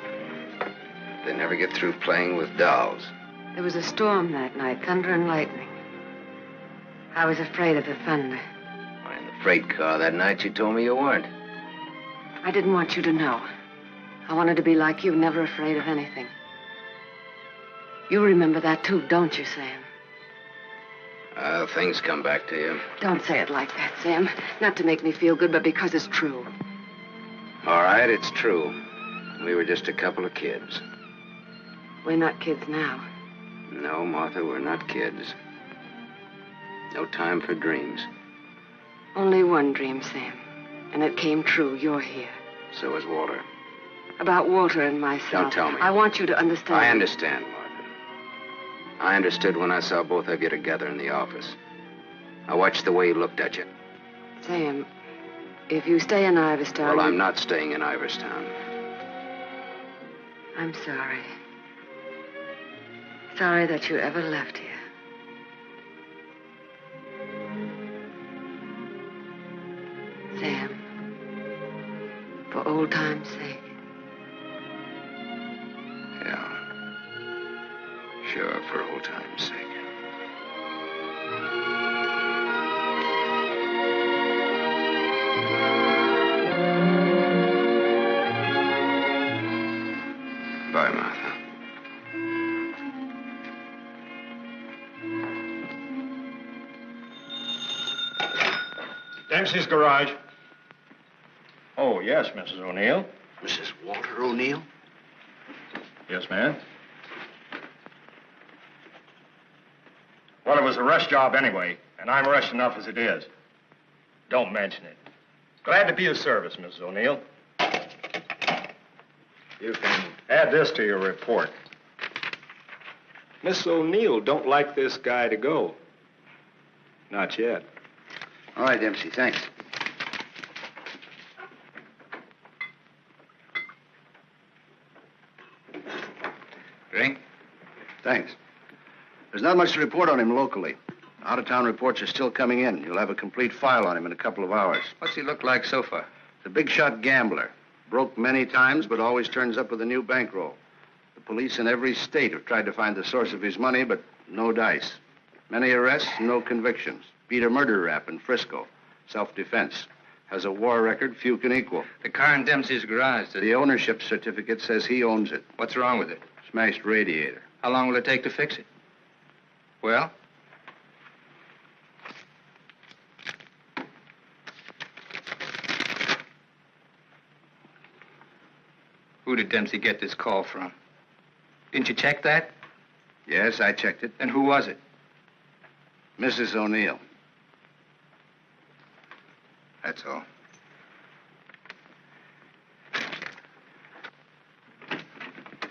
They never get through playing with dolls. There was a storm that night, thunder and lightning. I was afraid of the thunder. In the freight car that night, you told me you weren't. I didn't want you to know. I wanted to be like you, never afraid of anything. You remember that too, don't you, Sam? Things come back to you. Don't say it like that, Sam. Not to make me feel good, but because it's true. All right, it's true. We were just a couple of kids. We're not kids now. No, Martha, we're not kids. No time for dreams. Only one dream, Sam. And it came true. You're here. So is Walter. About Walter and myself. Don't tell me. I want you to understand. I understand, Martha. I understood when I saw both of you together in the office. I watched the way he looked at you. Sam, if you stay in Iverstown... Well, I'm not staying in Iverstown. I'm sorry. Sorry that you ever left here. Sam, for old time's sake. Yeah. Sure, for old time's sake. Bye, Martha. Dempsey's garage. Oh, yes, Mrs. O'Neill. Mrs. Walter O'Neill? Yes, ma'am. Well, it was a rush job anyway, and I'm rushed enough as it is. Don't mention it. Glad to be of service, Mrs. O'Neill. You can add this to your report. Miss O'Neill don't like this guy to go. Not yet. All right, Dempsey, thanks. Drink? Thanks. There's not much to report on him locally. Out-of-town reports are still coming in. You'll have a complete file on him in a couple of hours. What's he look like so far? The big-shot gambler. Broke many times, but always turns up with a new bankroll. The police in every state have tried to find the source of his money, but no dice. Many arrests, no convictions. Beat a murder rap in Frisco. Self-defense. Has a war record few can equal. The car in Dempsey's garage. The ownership certificate says he owns it. What's wrong with it? Smashed radiator. How long will it take to fix it? Well? Who did Dempsey get this call from? Didn't you check that? Yes, I checked it. And who was it? Mrs. O'Neill. That's all.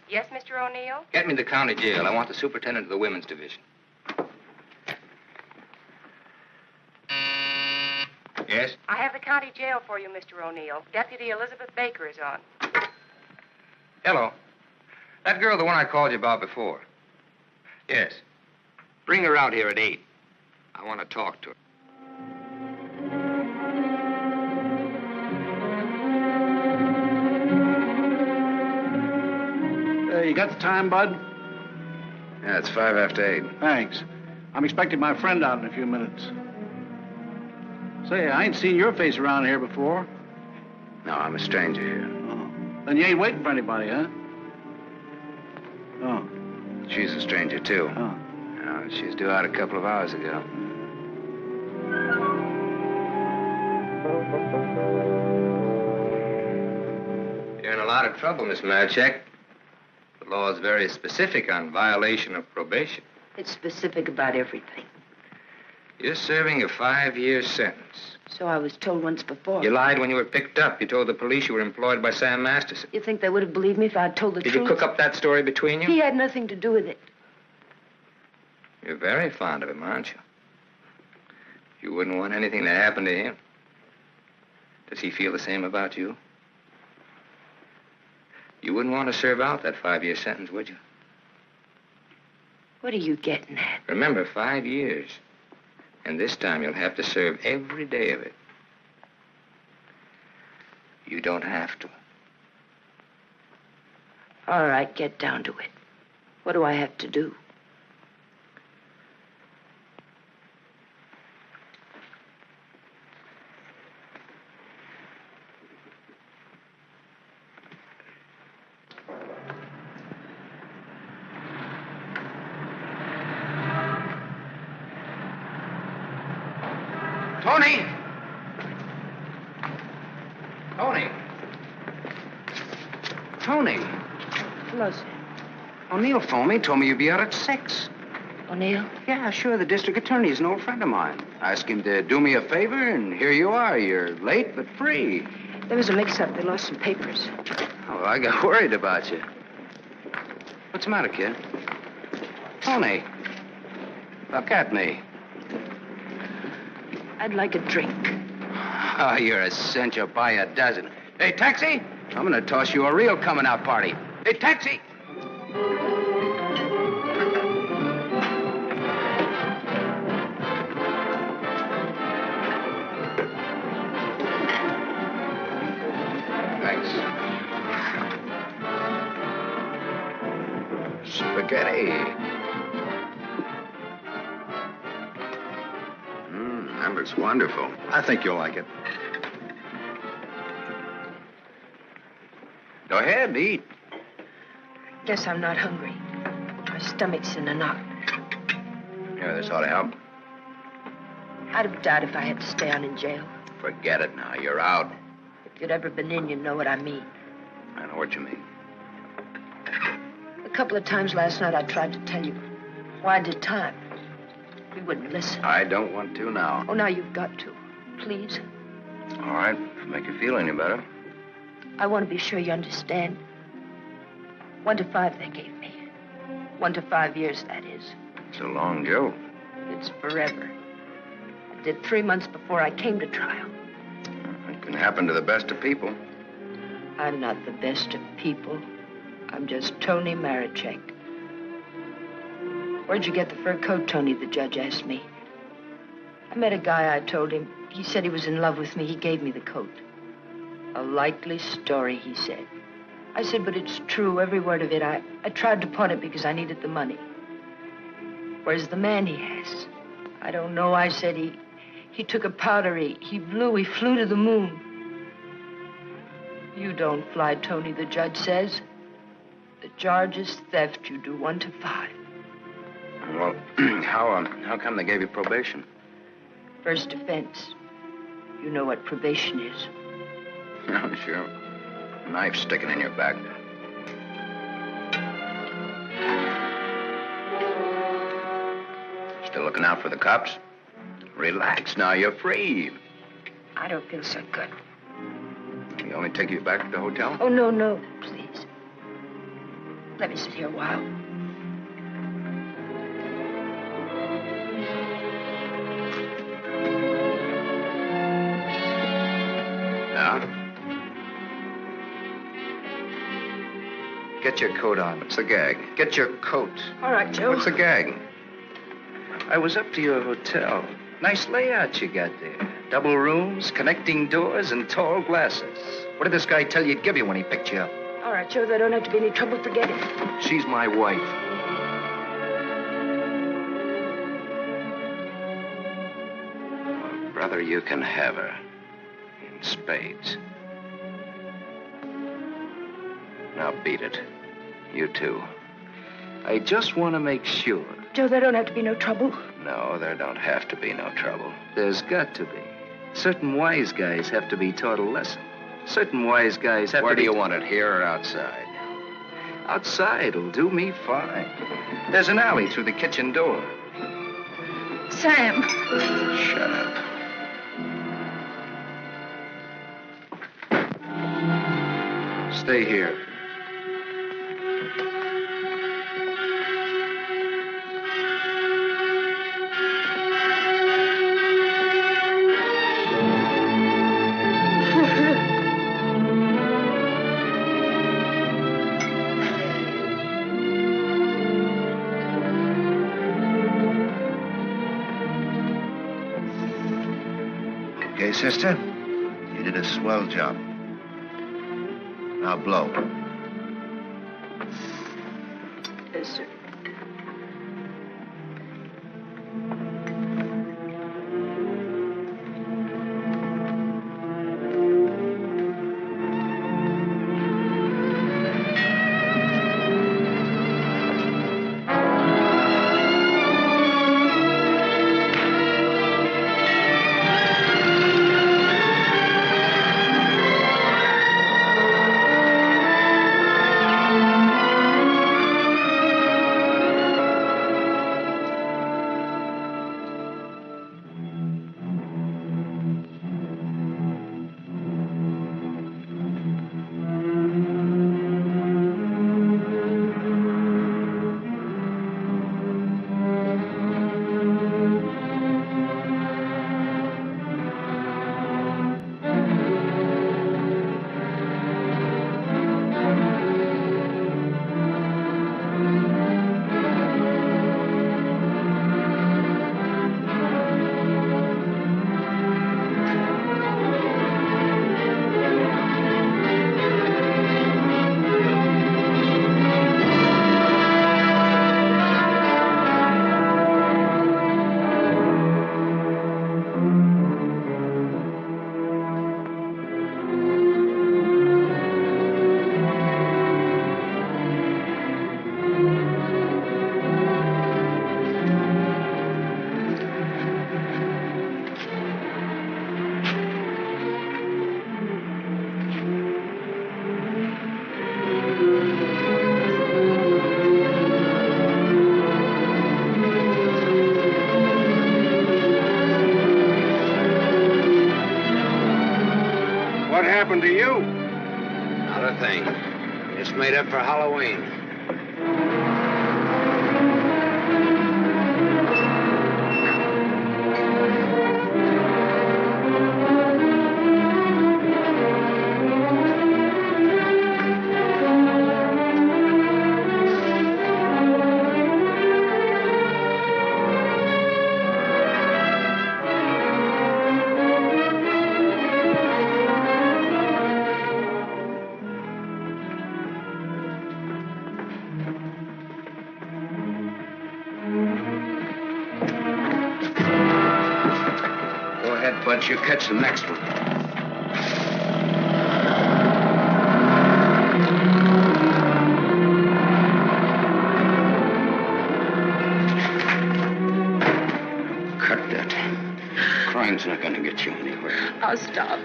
Yes, Mr. O'Neill? Get me the county jail. I want the superintendent of the women's division. Yes? I have the county jail for you, Mr. O'Neill. Deputy Elizabeth Baker is on. Hello. That girl, the one I called you about before. Yes. Bring her out here at 8. I want to talk to her. You got the time, Bud? Yeah, it's 5 after 8. Thanks. I'm expecting my friend out in a few minutes. Say, I ain't seen your face around here before. No, I'm a stranger here. Oh. Then you ain't waiting for anybody, huh? Oh. She's a stranger, too. Oh. She's due out a couple of hours ago. You're in a lot of trouble, Miss Malchek. The law is very specific on violation of probation. It's specific about everything. You're serving a 5-year sentence. So I was told once before. You lied when you were picked up. You told the police you were employed by Sam Masterson. You think they would have believed me if I'd told the Did truth? you cook up that story between you? He had nothing to do with it. You're very fond of him, aren't you? You wouldn't want anything to happen to him. Does he feel the same about you? You wouldn't want to serve out that 5-year sentence, would you? What are you getting at? Remember, 5 years. And this time you'll have to serve every day of it. You don't have to. All right, get down to it. What do I have to do? Tony! Tony! Tony! Hello, sir. O'Neill phoned me, told me you'd be out at 6. O'Neill? Yeah, sure. The district attorney is an old friend of mine. I asked him to do me a favor, and here you are. You're late, but free. There was a mix-up. They lost some papers. Oh, well, I got worried about you. What's the matter, kid? Tony, look at me. I'd like a drink. Oh, you're a cinch. You'll buy a dozen. Hey, taxi! I'm gonna toss you a real coming-out party. Hey, taxi! Thanks. Spaghetti. That looks wonderful. I think you'll like it. Go ahead, eat. Guess I'm not hungry. My stomach's in a knot. Here, this ought to help. I'd have died if I had to stay on in jail. Forget it now. You're out. If you'd ever been in, you'd know what I mean. I know what you mean. A couple of times last night I tried to tell you why I did time. You wouldn't listen. I don't want to now. Oh, now you've got to. Please. All right, if make you feel any better. I want to be sure you understand. 1 to 5 they gave me. 1 to 5 years, that is. It's a long joke. It's forever. I did 3 months before I came to trial. It can happen to the best of people. I'm not the best of people. I'm just Tony Marichek. Where'd you get the fur coat, Tony? The judge asked me. I met a guy, I told him. He said he was in love with me. He gave me the coat. A likely story, he said. I said, but it's true, every word of it. I tried to pawn it because I needed the money. Where's the man he has? I don't know, I said. He took a powder, he flew to the moon. You don't fly, Tony, the judge says. The charge is theft. You do 1 to 5. Well, how come they gave you probation? First offense. You know what probation is. Oh, sure. Knife sticking in your back. Still looking out for the cops? Relax now, you're free. I don't feel so good. You want me to take you back to the hotel? Oh, no, please. Let me sit here a while. Get your coat on. What's the gag? Get your coat. All right, Joe. What's the gag? I was up to your hotel. Nice layout you got there. Double rooms, connecting doors, and tall glasses. What did this guy tell you he'd give you when he picked you up? All right, Joe, there don't have to be any trouble. Forget it. She's my wife. Well, brother, you can have her. In spades. Now beat it. You too. I just want to make sure. Joe, there don't have to be no trouble. No, there don't have to be no trouble. There's got to be. Certain wise guys have to be taught a lesson. Certain wise guys have to be... Where do you want it, here or outside? Outside'll do me fine. There's an alley through the kitchen door. Sam. Shut up. Stay here. Okay, sister? You did a swell job. Now blow. Yes, sir. happened to you? Not a thing. Just made up for Halloween. But you catch the next one. Cut that. Crime's not gonna get you anywhere. I'll stop.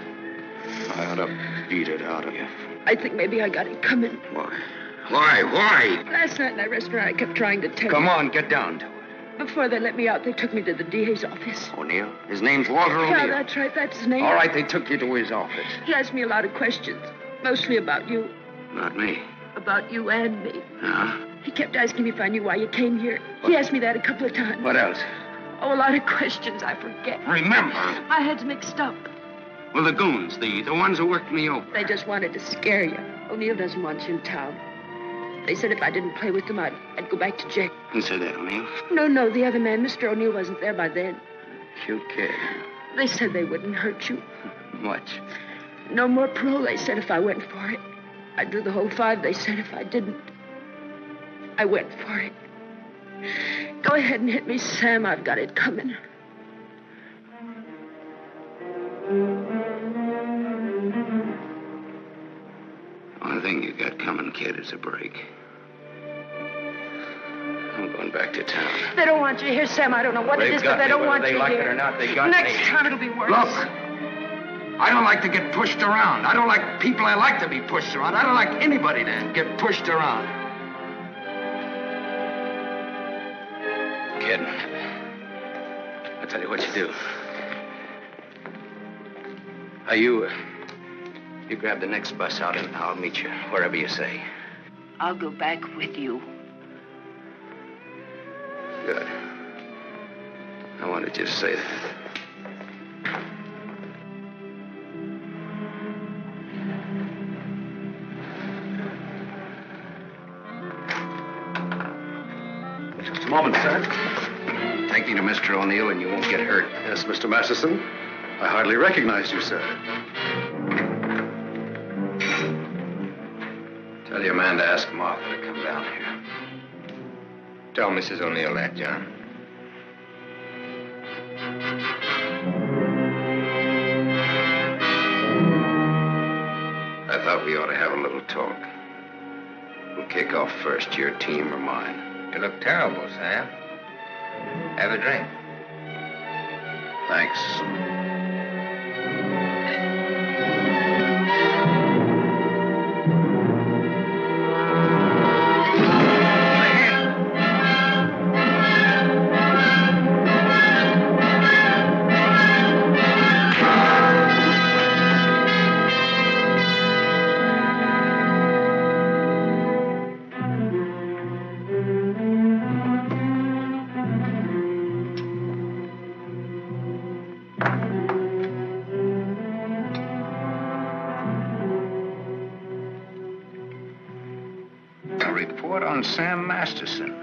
I ought to beat it out of you. I think maybe I got it coming. Why? Why? Last night in that restaurant, I kept trying to tell you. Come on, get down to it. Before they let me out, they took me to the DA's office. O'Neill? His name's Walter O'Neill. Yeah, that's right. That's his name. All right, they took you to his office. He asked me a lot of questions, mostly about you. Not me. About you and me. Huh? He kept asking me if I knew why you came here. He asked me that a couple of times. What else? Oh, a lot of questions I forget. Remember? My head's mixed up. Well, the goons, the ones who worked me over. They just wanted to scare you. O'Neill doesn't want you in town. They said if I didn't play with them, I'd go back to jail. Who said that, O'Neill? No, the other man, Mr. O'Neill, wasn't there by then. Cute kid. They said they wouldn't hurt you. Much. No more parole, they said, if I went for it. I'd do the whole 5, they said, if I didn't. I went for it. Go ahead and hit me, Sam. I've got it coming. One thing you got coming, kid, is a break. I'm going back to town. They don't want you here, Sam. I don't know what it is, but they don't want you here. Whether they like it or not, they got me. Next time it'll be worse. Look, I don't like to get pushed around. I don't like people I like to be pushed around. I don't like anybody to get pushed around. Kid, I'll tell you what you do. You grab the next bus out and I'll meet you wherever you say. I'll go back with you. Good. I wanted you to say that. Just a moment, sir. Take me to Mr. O'Neill and you won't get hurt. Yes, Mr. Masterson. I hardly recognized you, sir. Tell your man to ask Martha to come down here. Tell Mrs. O'Neill that, John. I thought we ought to have a little talk. We'll kick off first, your team or mine. You look terrible, Sam. Have a drink. Thanks. Report on Sam Masterson.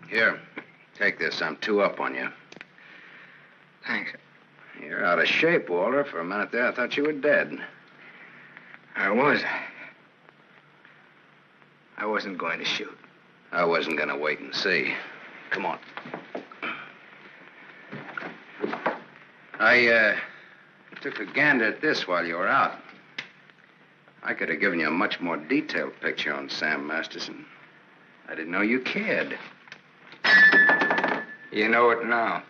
Here, take this. I'm 2 up on you. Thanks. You're out of shape, Walter. For a minute there, I thought you were dead. I was. I wasn't going to shoot. I wasn't going to wait and see. Come on. I took a gander at this while you were out. I could have given you a much more detailed picture on Sam Masterson. I didn't know you cared. You know it now.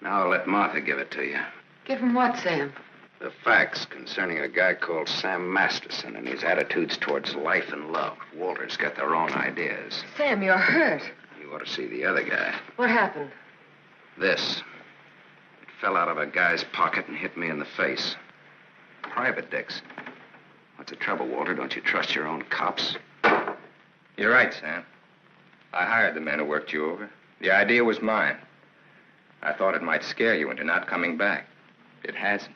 Now I'll let Martha give it to you. Give him what, Sam? The facts concerning a guy called Sam Masterson and his attitudes towards life and love. Walter's got their own ideas. Sam, you're hurt. You ought to see the other guy. What happened? This. It fell out of a guy's pocket and hit me in the face. Private dicks. What's the trouble, Walter? Don't you trust your own cops? You're right, Sam. I hired the men who worked you over. The idea was mine. I thought it might scare you into not coming back. It hasn't.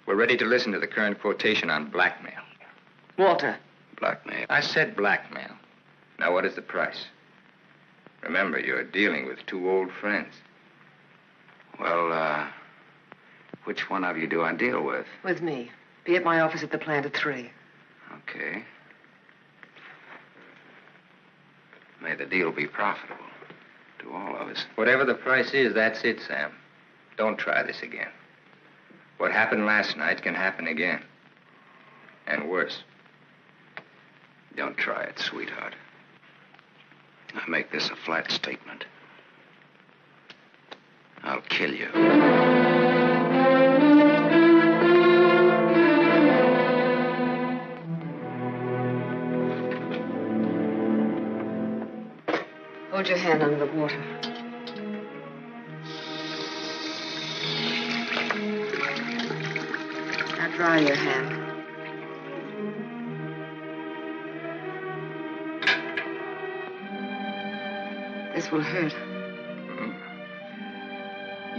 We're ready to listen to the current quotation on blackmail. Walter. Blackmail? I said blackmail. Now, what is the price? Remember, you're dealing with 2 old friends. Well, which one of you do I deal with? With me. Be at my office at the plant at 3. Okay. May the deal be profitable to all of us. Whatever the price is, that's it, Sam. Don't try this again. What happened last night can happen again. And worse. Don't try it, sweetheart. I make this a flat statement. I'll kill you. Hold your hand under the water. Now dry your hand. This will hurt.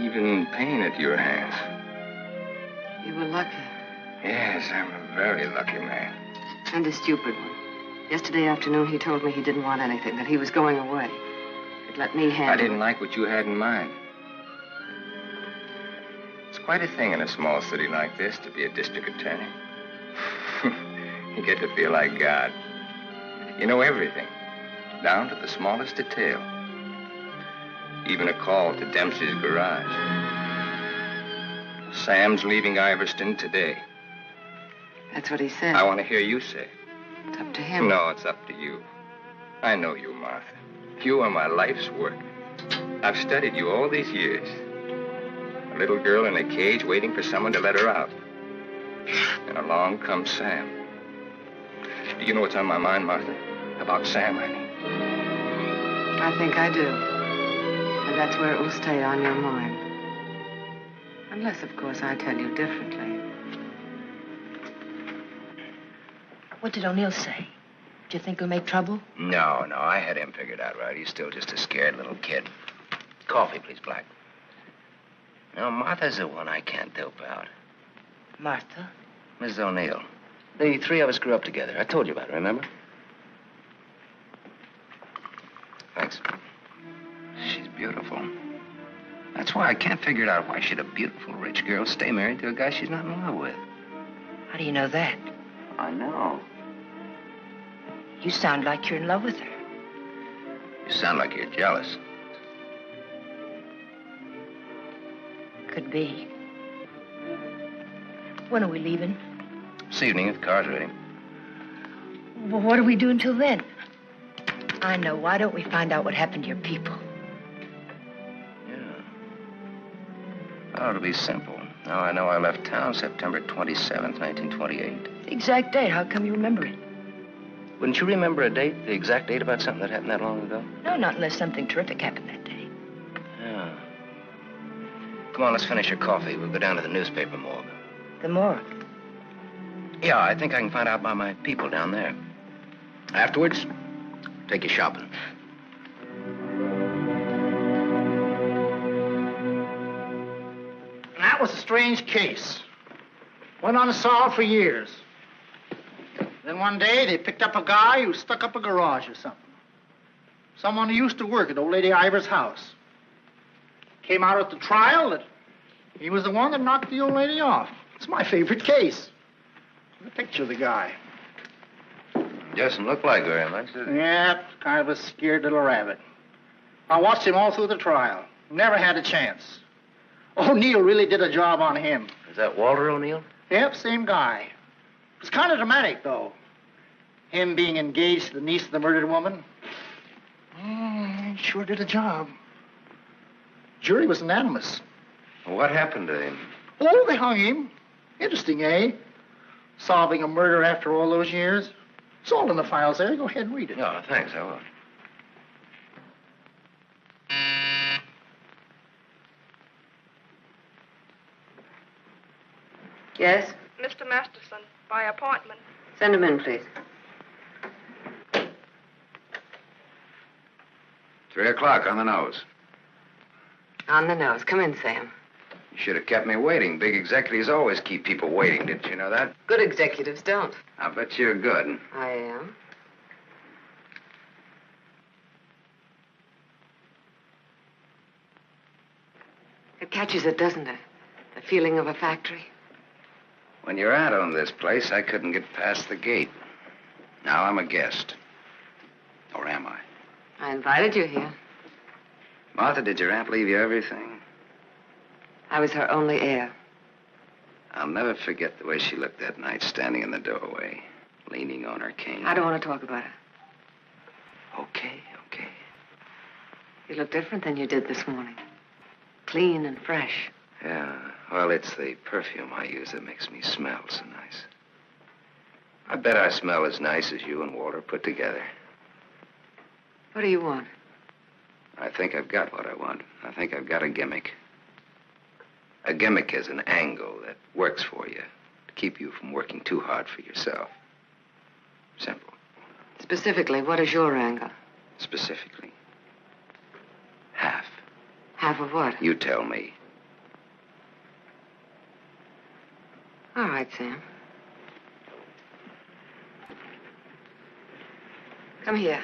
Even pain at your hands. You were lucky. Yes, I'm a very lucky man. And a stupid one. Yesterday afternoon, he told me he didn't want anything, that he was going away. He'd let me handle it. I didn't like what you had in mind. It's quite a thing in a small city like this to be a district attorney. You get to feel like God. You know everything, down to the smallest detail. Even a call to Dempsey's garage. Sam's leaving Iverstown today. That's what he said. I want to hear you say it. It's up to him. No, it's up to you. I know you, Martha. You are my life's work. I've studied you all these years. A little girl in a cage waiting for someone to let her out. And along comes Sam. Do you know what's on my mind, Martha? About Sam, I mean. I think I do. And that's where it will stay on your mind. Unless, of course, I tell you differently. What did O'Neill say? Do you think he'll make trouble? No, I had him figured out right. He's still just a scared little kid. Coffee, please, Black. No, Martha's the one I can't dope out. Martha? Mrs. O'Neill. The three of us grew up together. I told you about it, remember? Thanks. She's beautiful. That's why I can't figure it out why should a beautiful rich girl stay married to a guy she's not in love with. How do you know that? I know. You sound like you're in love with her. You sound like you're jealous. Could be. When are we leaving? This evening, if the car's ready. Well, what do we do until then? I know. Why don't we find out what happened to your people? Oh, it'll be simple. Now I know I left town September 27th, 1928. The exact date. How come you remember it? Wouldn't you remember a date, the exact date about something that happened that long ago? No, not unless something terrific happened that day. Yeah. Come on, let's finish your coffee. We'll go down to the newspaper morgue. The morgue? Yeah, I think I can find out about my people down there. Afterwards, take you shopping. That was a strange case. Went unsolved for years. Then one day, they picked up a guy who stuck up a garage or something. Someone who used to work at old lady Ivers' house. Came out at the trial that he was the one that knocked the old lady off. It's my favorite case. The picture of the guy. Doesn't look like very much, does it? Yeah, kind of a scared little rabbit. I watched him all through the trial. Never had a chance. O'Neill really did a job on him. Is that Walter O'Neill? Yep, same guy. It's kind of dramatic, though. Him being engaged to the niece of the murdered woman. He sure did a job. Jury was unanimous. What happened to him? Oh, they hung him. Interesting, eh? Solving a murder after all those years. It's all in the files there. Go ahead and read it. No, thanks, I will. Yes? Mr. Masterson, by appointment. Send him in, please. 3 o'clock on the nose. On the nose. Come in, Sam. You should have kept me waiting. Big executives always keep people waiting. Didn't you know that? Good executives don't. I bet you're good. I am. It catches it, doesn't it? The feeling of a factory. When your aunt owned this place, I couldn't get past the gate. Now I'm a guest. Or am I? I invited you here. Martha, did your aunt leave you everything? I was her only heir. I'll never forget the way she looked that night standing in the doorway, leaning on her cane. I don't want to talk about it. Okay. You look different than you did this morning. Clean and fresh. Yeah, well, it's the perfume I use that makes me smell so nice. I bet I smell as nice as you and Walter put together. What do you want? I think I've got what I want. I think I've got a gimmick. A gimmick is an angle that works for you to keep you from working too hard for yourself. Simple. Specifically, what is your angle? Specifically, half. Half of what? You tell me. All right, Sam. Come here.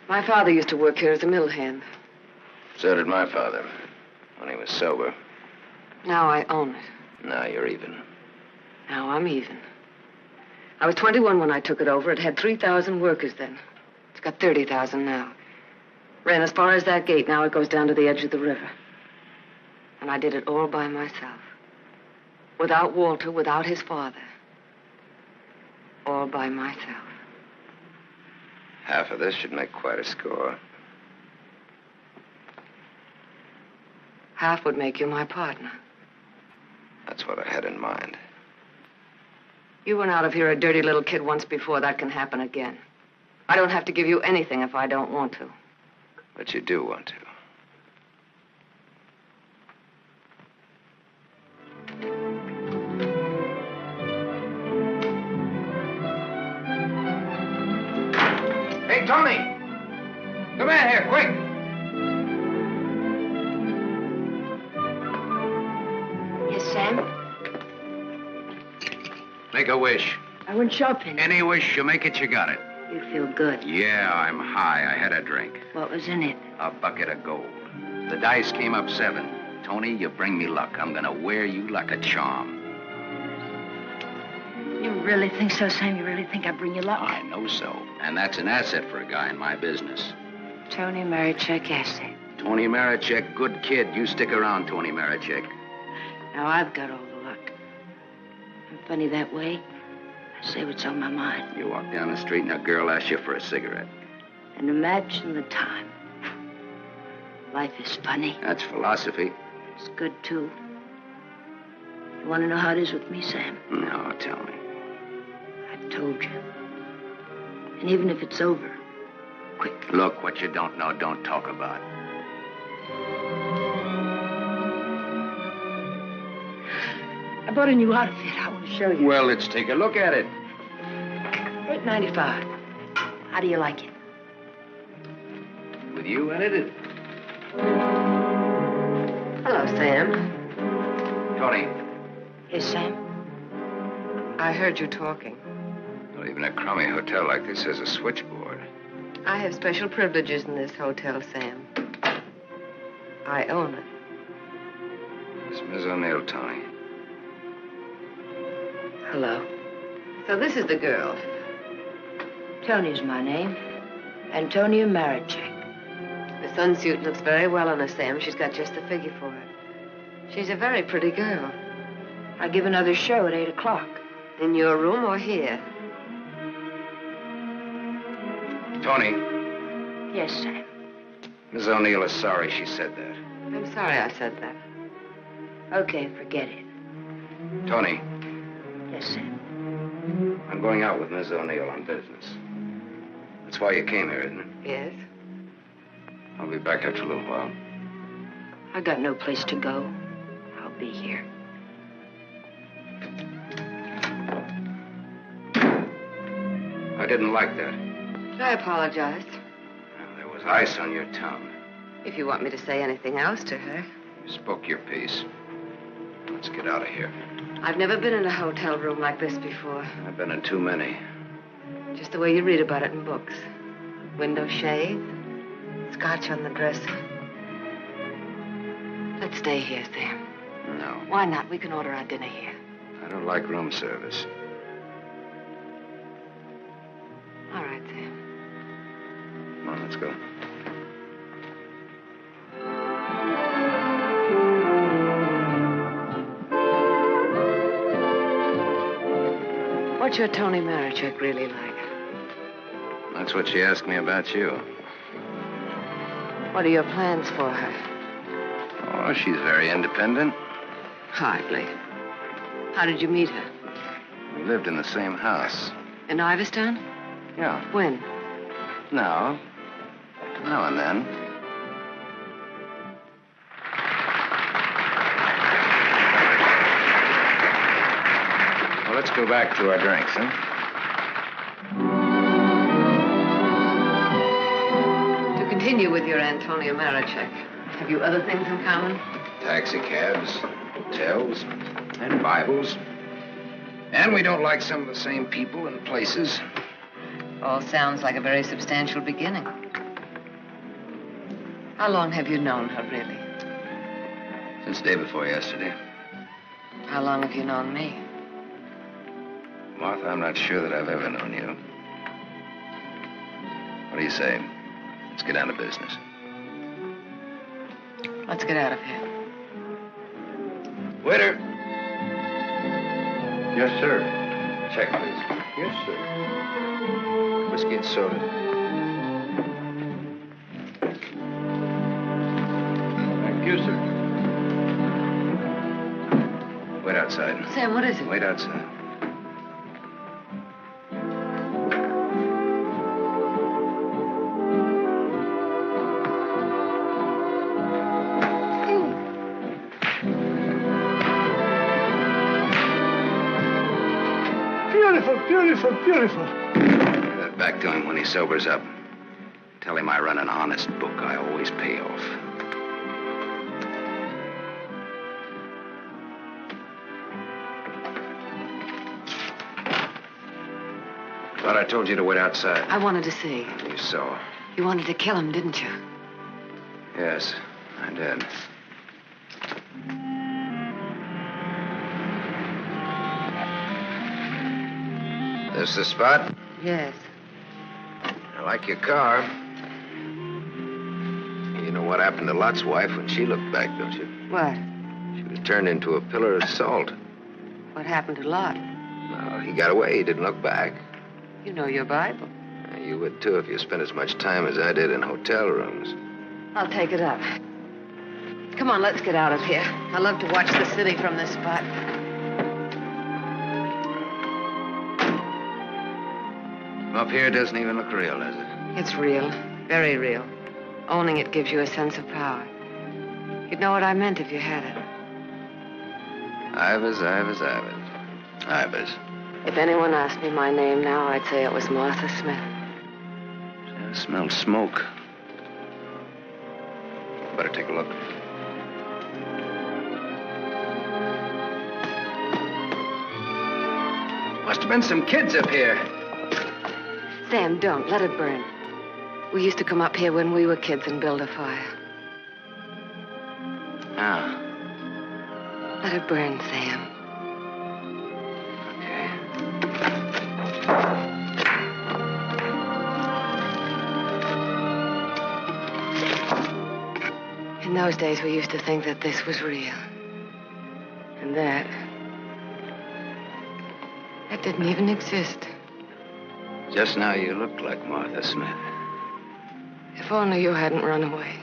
My father used to work here as a mill hand. So did my father, when he was sober. Now I own it. Now you're even. Now I'm even. I was 21 when I took it over. It had 3,000 workers then. It's got 30,000 now. Ran as far as that gate. Now it goes down to the edge of the river. And I did it all by myself. Without Walter, without his father. All by myself. Half of this should make quite a score. Half would make you my partner. That's what I had in mind. You went out of here a dirty little kid once before. That can happen again. I don't have to give you anything if I don't want to. But you do want to. Hey, Tony! Come in here, quick! Make a wish. I went shopping. Any wish, you make it, you got it. You feel good. Yeah, I'm high. I had a drink. What was in it? A bucket of gold. The dice came up 7. Tony, you bring me luck. I'm gonna wear you like a charm. You really think so, Sam? You really think I bring you luck? I know so. And that's an asset for a guy in my business. Tony Marichek asset. Tony Marichek, good kid. You stick around, Tony Marichek. Now I've got all the luck. I'm funny that way. I say what's on my mind. You walk down the street and a girl asks you for a cigarette. And imagine the time. Life is funny. That's philosophy. It's good, too. You want to know how it is with me, Sam? No, tell me. I told you. And even if it's over, quick. Look, what you don't know, don't talk about. I bought a new outfit. I want to show you. Well, let's take a look at it. $8.95. How do you like it? With you in it? Hello, Sam. Tony. Yes, Sam? I heard you talking. Well, even a crummy hotel like this has a switchboard. I have special privileges in this hotel, Sam. I own it. It's Miss O'Neill, Tony. Hello. So this is the girl. Tony's my name. Antonia Marichek. The sunsuit looks very well on her, Sam. She's got just the figure for it. She's a very pretty girl. I give another show at 8 o'clock. In your room or here? Tony. Yes, Sam. Miss O'Neill is sorry she said that. I'm sorry I said that. Okay, forget it. Tony. Yes, Sam. I'm going out with Miss O'Neill on business. That's why you came here, isn't it? Yes. I'll be back after a little while. I got no place to go. I'll be here. I didn't like that. I apologize. There was ice on your tongue. If you want me to say anything else to her. You spoke your piece. Let's get out of here. I've never been in a hotel room like this before. I've been in too many. Just the way you read about it in books. Window shade, scotch on the dresser. Let's stay here, Sam. No. Why not? We can order our dinner here. I don't like room service. All right, Sam. Come on, let's go. What's your Tony Marichek really like? That's what she asked me about you. What are your plans for her? Oh, she's very independent. Hardly. How did you meet her? We lived in the same house. In Iverstown? Yeah. When? Now and then. Well, let's go back to our drinks, huh? To continue with your Antonia Marichek, have you other things in common? Taxi cabs, hotels, and Bibles. And we don't like some of the same people and places. All sounds like a very substantial beginning. How long have you known her, really? Since day before yesterday. How long have you known me? Martha, I'm not sure that I've ever known you. What do you say? Let's get down to business. Let's get out of here. Waiter. Yes, sir. Check, please. Yes, sir. Whiskey and soda. Thank you, sir. Wait outside. Sam, what is it? Wait outside. Beautiful, beautiful. Give that back to him when he sobers up. Tell him I run an honest book. I always pay off. Thought I told you to wait outside. I wanted to see. You saw. You wanted to kill him, didn't you? Yes, I did. This the spot? Yes. I like your car. You know what happened to Lot's wife when she looked back, don't you? What? She was turned into a pillar of salt. What happened to Lot? Well, he got away. He didn't look back. You know your Bible. You would, too, if you spent as much time as I did in hotel rooms. I'll take it up. Come on, let's get out of here. I love to watch the city from this spot. Up here doesn't even look real, does it? It's real. Very real. Owning it gives you a sense of power. You'd know what I meant if you had it. Ivers, Ivers, Ivers. Ivers. If anyone asked me my name now, I'd say it was Martha Smith. I smell smoke. Better take a look. Must have been some kids up here. Sam, don't. Let it burn. We used to come up here when we were kids and build a fire. Ah. Let it burn, Sam. In those days, we used to think that this was real. And that didn't even exist. Just now you looked like Martha Smith. If only you hadn't run away.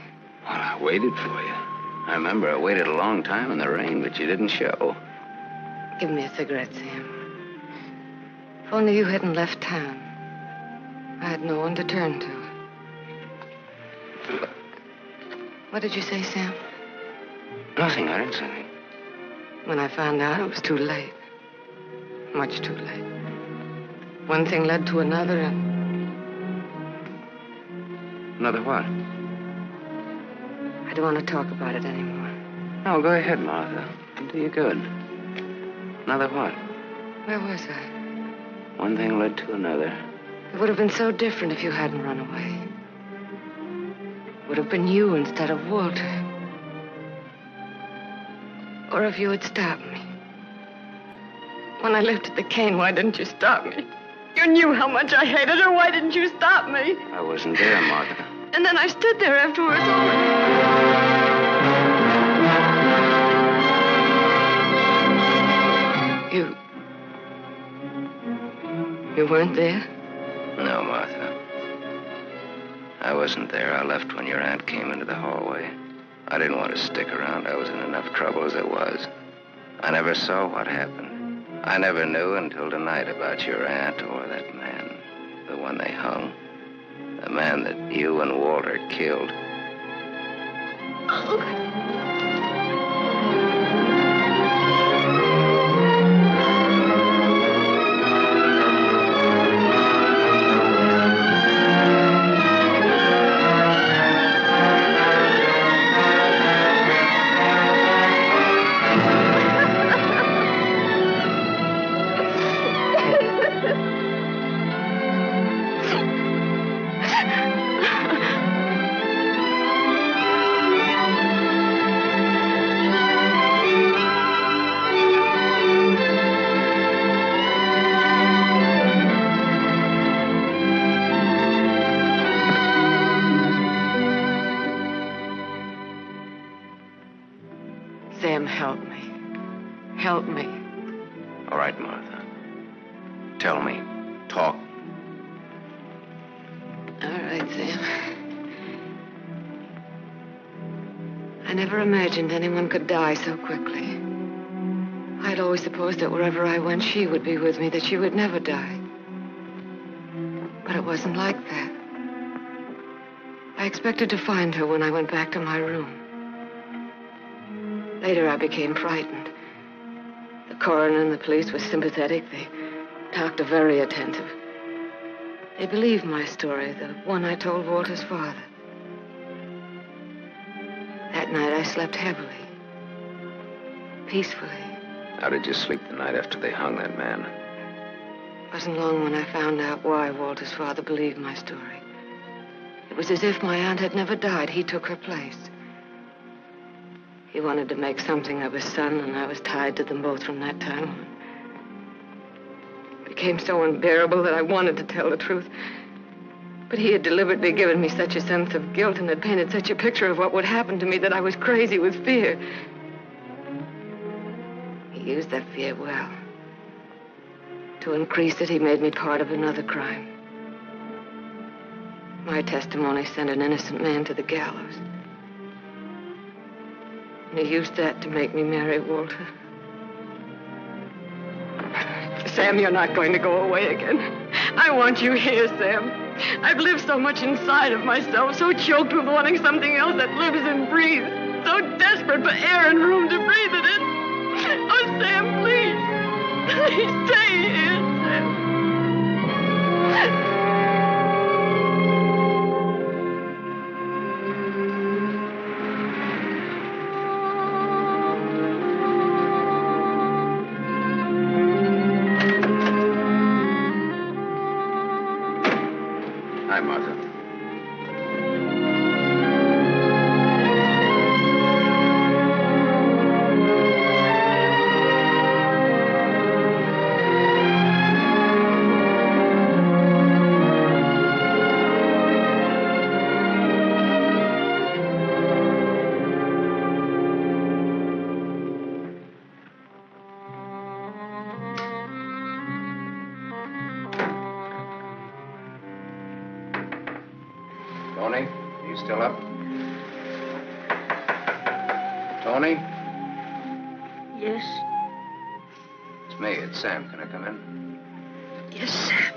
Well, I waited for you. I remember I waited a long time in the rain, but you didn't show. Give me a cigarette, Sam. If only you hadn't left town. I had no one to turn to. What did you say, Sam? Nothing. I didn't say anything. When I found out, it was too late. Much too late. One thing led to another, and... Another what? I don't want to talk about it anymore. No, go ahead, Martha. It'll do you good. Another what? Where was I? One thing led to another. It would have been so different if you hadn't run away. It would have been you instead of Walter. Or if you had stopped me. When I lifted the cane, why didn't you stop me? You knew how much I hated her. Why didn't you stop me? I wasn't there, Martha. And then I stood there afterwards. You weren't there? No, Martha. I wasn't there. I left when your aunt came into the hallway. I didn't want to stick around. I was in enough trouble as it was. I never saw what happened. I never knew until tonight about your aunt or that man, the one they hung. The man that you and Walter killed. Sam, help me. Help me. All right, Martha. Tell me. Talk. All right, Sam. I never imagined anyone could die so quickly. I'd always supposed that wherever I went, she would be with me, that she would never die. But it wasn't like that. I expected to find her when I went back to my room. Later, I became frightened. The coroner and the police were sympathetic. They talked very attentive. They believed my story, the one I told Walter's father. That night, I slept heavily, peacefully. How did you sleep the night after they hung that man? It wasn't long when I found out why Walter's father believed my story. It was as if my aunt had never died. He took her place. He wanted to make something of his son, and I was tied to them both from that time on. It became so unbearable that I wanted to tell the truth. But he had deliberately given me such a sense of guilt and had painted such a picture of what would happen to me that I was crazy with fear. He used that fear well. To increase it, he made me part of another crime. My testimony sent an innocent man to the gallows. And he used that to make me marry Walter. Sam, you're not going to go away again. I want you here, Sam. I've lived so much inside of myself, so choked with wanting something else that lives and breathes, so desperate for air and room to breathe it in. Oh, Sam, please. Please stay here, Sam. Hi, Martha. Tony, are you still up? Tony? Yes? It's me. It's Sam. Can I come in? Yes, Sam.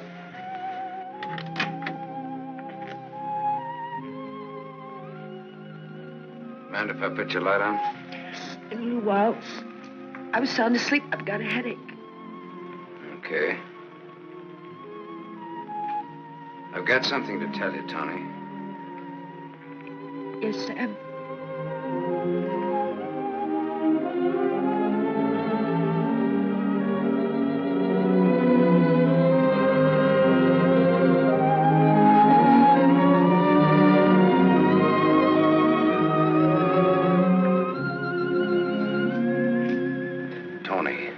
Mind if I put your light on? In a little while. I was sound asleep. I've got a headache. Okay. I've got something to tell you, Tony. Yes, Sam. Tony.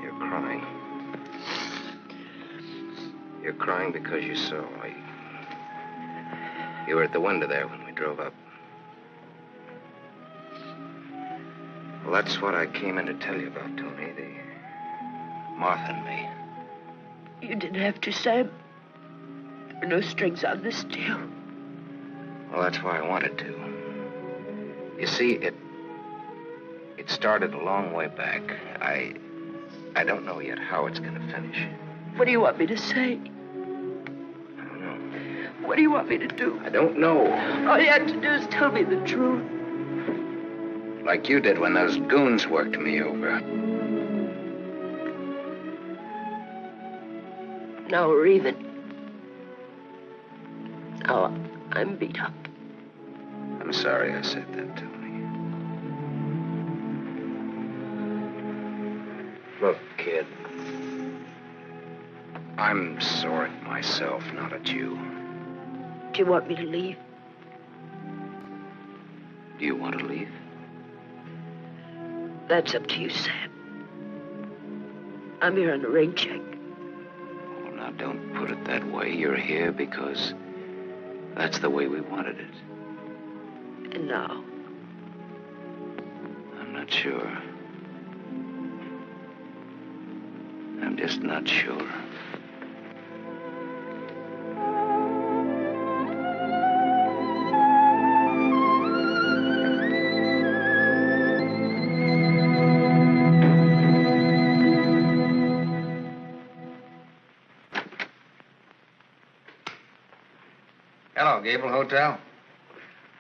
You're crying. You're crying because you saw. You were at the window there when we drove up. Well, that's what I came in to tell you about, Tony. The Martha and me. You didn't have to, Sam. There were no strings on this deal. Well, that's why I wanted to. You see, it started a long way back. I don't know yet how it's going to finish. What do you want me to say? I don't know. What do you want me to do? I don't know. All you have to do is tell me the truth. Like you did when those goons worked me over. Now we're even. Now I'm beat up. I'm sorry I said that, Tony. Look, kid. I'm sore at myself, not at you. Do you want me to leave? Do you want to leave? That's up to you, Sam. I'm here on a rain check. Well, now, don't put it that way. You're here because that's the way we wanted it. And now? I'm not sure. I'm just not sure. Hello, Gable Hotel.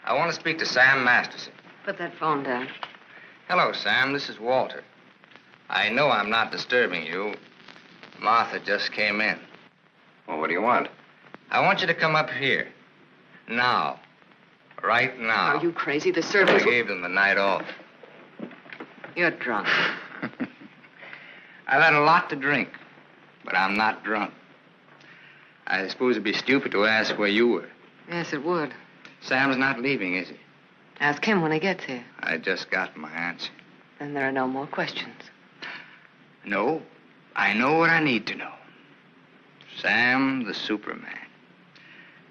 I want to speak to Sam Masterson. Put that phone down. Hello, Sam. This is Walter. I know I'm not disturbing you. Martha just came in. Well, what do you want? I want you to come up here. Now. Right now. Are you crazy? The I servants... gave them the night off. You're drunk. I've had a lot to drink, but I'm not drunk. I suppose it'd be stupid to ask where you were. Yes, it would. Sam's not leaving, is he? Ask him when he gets here. I just got my answer. Then there are no more questions. No, I know what I need to know. Sam, the Superman.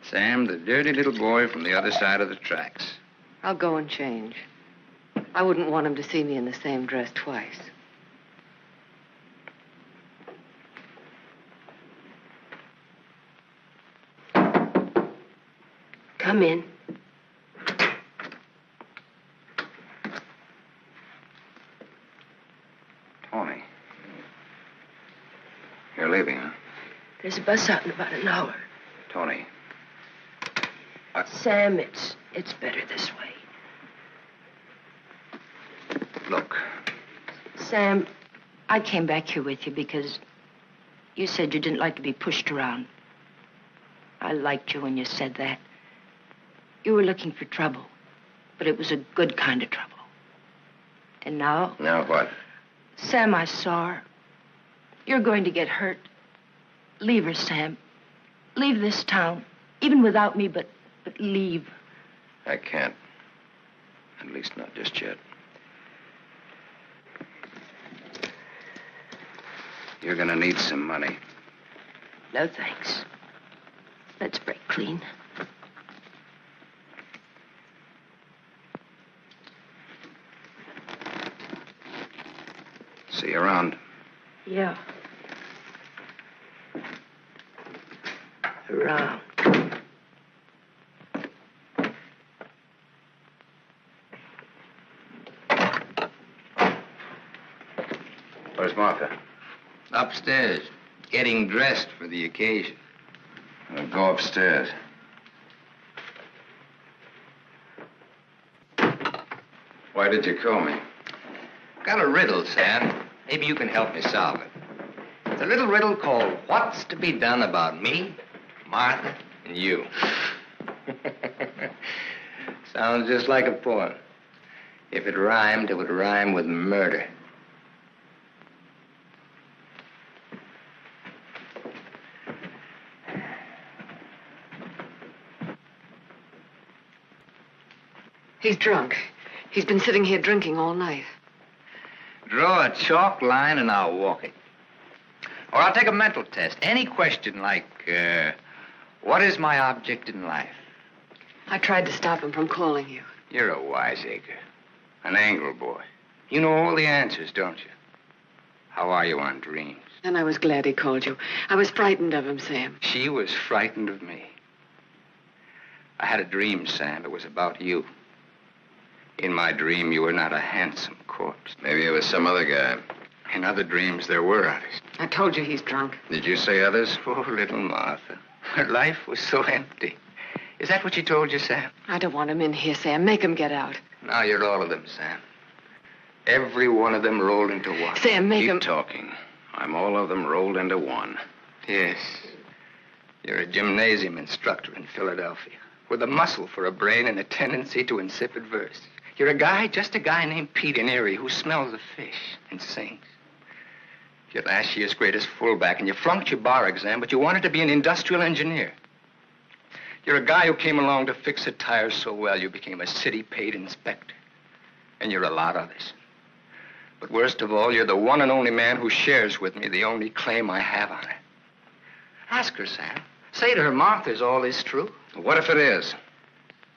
Sam, the dirty little boy from the other side of the tracks. I'll go and change. I wouldn't want him to see me in the same dress twice. Come in. Tony. You're leaving, huh? There's a bus out in about an hour. Tony. Sam, it's better this way. Look. Sam, I came back here with you because you said you didn't like to be pushed around. I liked you when you said that. You were looking for trouble, but it was a good kind of trouble. And now... Now what? Sam, I saw her. You're going to get hurt. Leave her, Sam. Leave this town. Even without me, but leave. I can't. At least not just yet. You're gonna need some money. No, thanks. Let's break clean. See you around. Yeah. Around. Where's Martha? Upstairs, getting dressed for the occasion. Well, go upstairs. Why did you call me? Got a riddle, Sam. Maybe you can help me solve it. It's a little riddle called What's to Be Done About Me, Martha, and You. Sounds just like a poem. If it rhymed, it would rhyme with murder. He's drunk. He's been sitting here drinking all night. Draw a chalk line and I'll walk it. Or I'll take a mental test. Any question like, what is my object in life? I tried to stop him from calling you. You're a wiseacre. An angle boy. You know all the answers, don't you? How are you on dreams? And I was glad he called you. I was frightened of him, Sam. She was frightened of me. I had a dream, Sam. It was about you. In my dream, you were not a handsome corpse. Maybe it was some other guy. In other dreams, there were others. I told you he's drunk. Did you say others? Poor little Martha. Her life was so empty. Is that what you told you, Sam? I don't want him in here, Sam. Make him get out. Now you're all of them, Sam. Every one of them rolled into one. Sam, make him... Keep talking. I'm all of them rolled into one. Yes. You're a gymnasium instructor in Philadelphia with a muscle for a brain and a tendency to insipid verse. You're a guy, just a guy named Pete in Erie who smells the fish and sings. You're last year's greatest fullback, and you flunked your bar exam, but you wanted to be an industrial engineer. You're a guy who came along to fix a tire so well you became a city-paid inspector. And you're a lot of others. But worst of all, you're the one and only man who shares with me the only claim I have on her. Ask her, Sam. Say to her, Martha, is all this true? What if it is?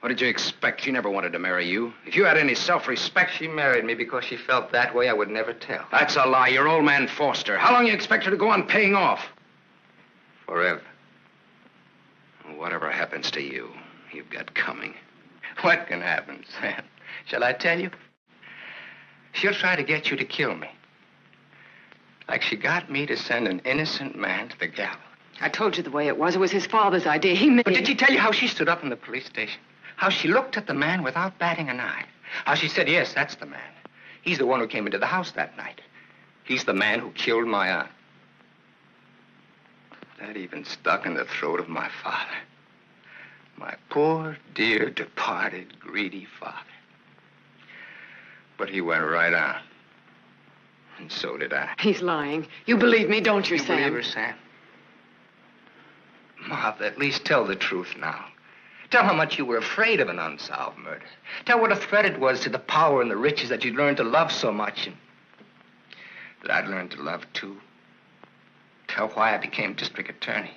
What did you expect? She never wanted to marry you. If you had any self-respect... She married me because she felt that way. I would never tell. That's a lie. Your old man forced her. How long you expect her to go on paying off? Forever. Whatever happens to you, you've got coming. What can happen, Sam? Shall I tell you? She'll try to get you to kill me. Like she got me to send an innocent man to the gallows. I told you the way it was. It was his father's idea. He made... But did she tell you how she stood up in the police station? How she looked at the man without batting an eye? How she said, yes, that's the man. He's the one who came into the house that night. He's the man who killed my aunt. That even stuck in the throat of my father. My poor, dear, departed, greedy father. But he went right on. And so did I. He's lying. You believe me, don't you, Sam? Believe her, Sam? Martha, at least tell the truth now. Tell how much you were afraid of an unsolved murder. Tell what a threat it was to the power and the riches that you'd learned to love so much and that I'd learned to love, too. Tell why I became district attorney.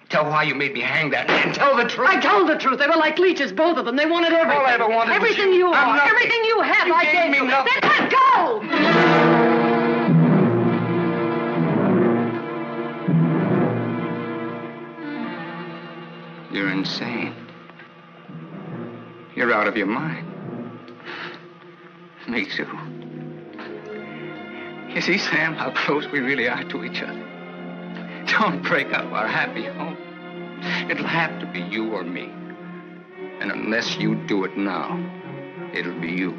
Tell why you made me hang that man. Tell the truth. I told the truth. They were like leeches, both of them. They wanted everything. All I ever wanted everything was you I'm are. nothing. Everything you have, You I gave gave me you. nothing. Then let go! You're insane. You're out of your mind. Me too. You see, Sam, how close we really are to each other. Don't break up our happy home. It'll have to be you or me. And unless you do it now, it'll be you.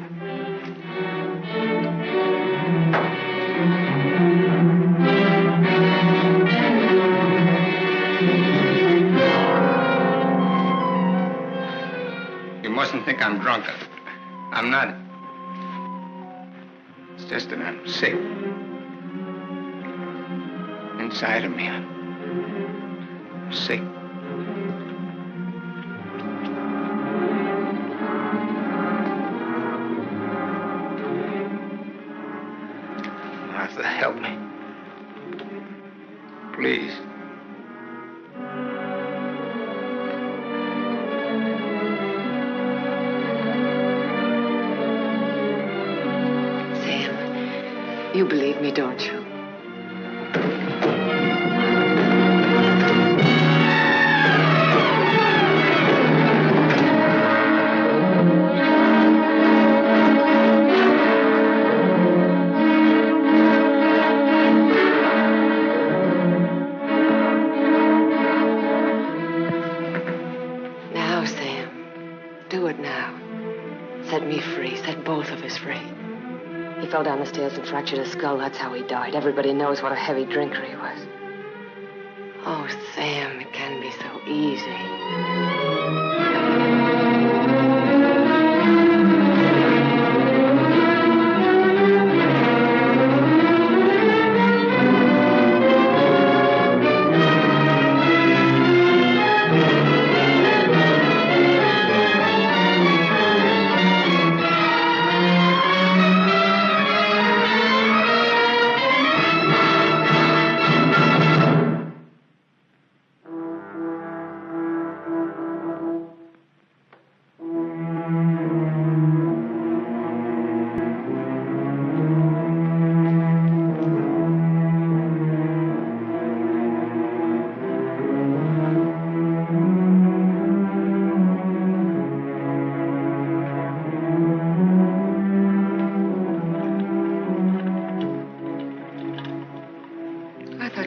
You mustn't think I'm drunk. I'm not. It's just that I'm sick. Inside of me, I'm sick. Martha, help me. Please. Sam, you believe me, don't you? He fell down the stairs and fractured his skull. That's how he died. Everybody knows what a heavy drinker he was. Oh, Sam, it can be so easy.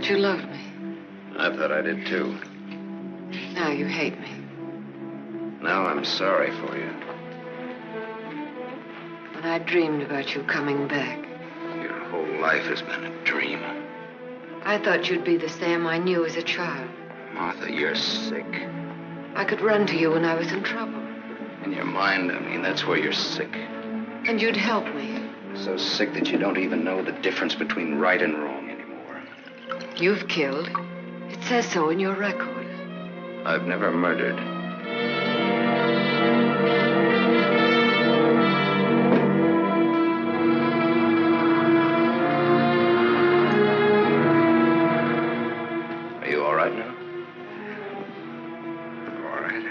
You loved me. I thought I did, too. Now you hate me. Now I'm sorry for you. When I dreamed about you coming back. Your whole life has been a dream. I thought you'd be the Sam I knew as a child. Martha, you're sick. I could run to you when I was in trouble. In your mind, I mean, that's where you're sick. And you'd help me. So sick that you don't even know the difference between right and wrong anymore. You've killed. It says so in your record. I've never murdered. Are you all right now? I'm all right.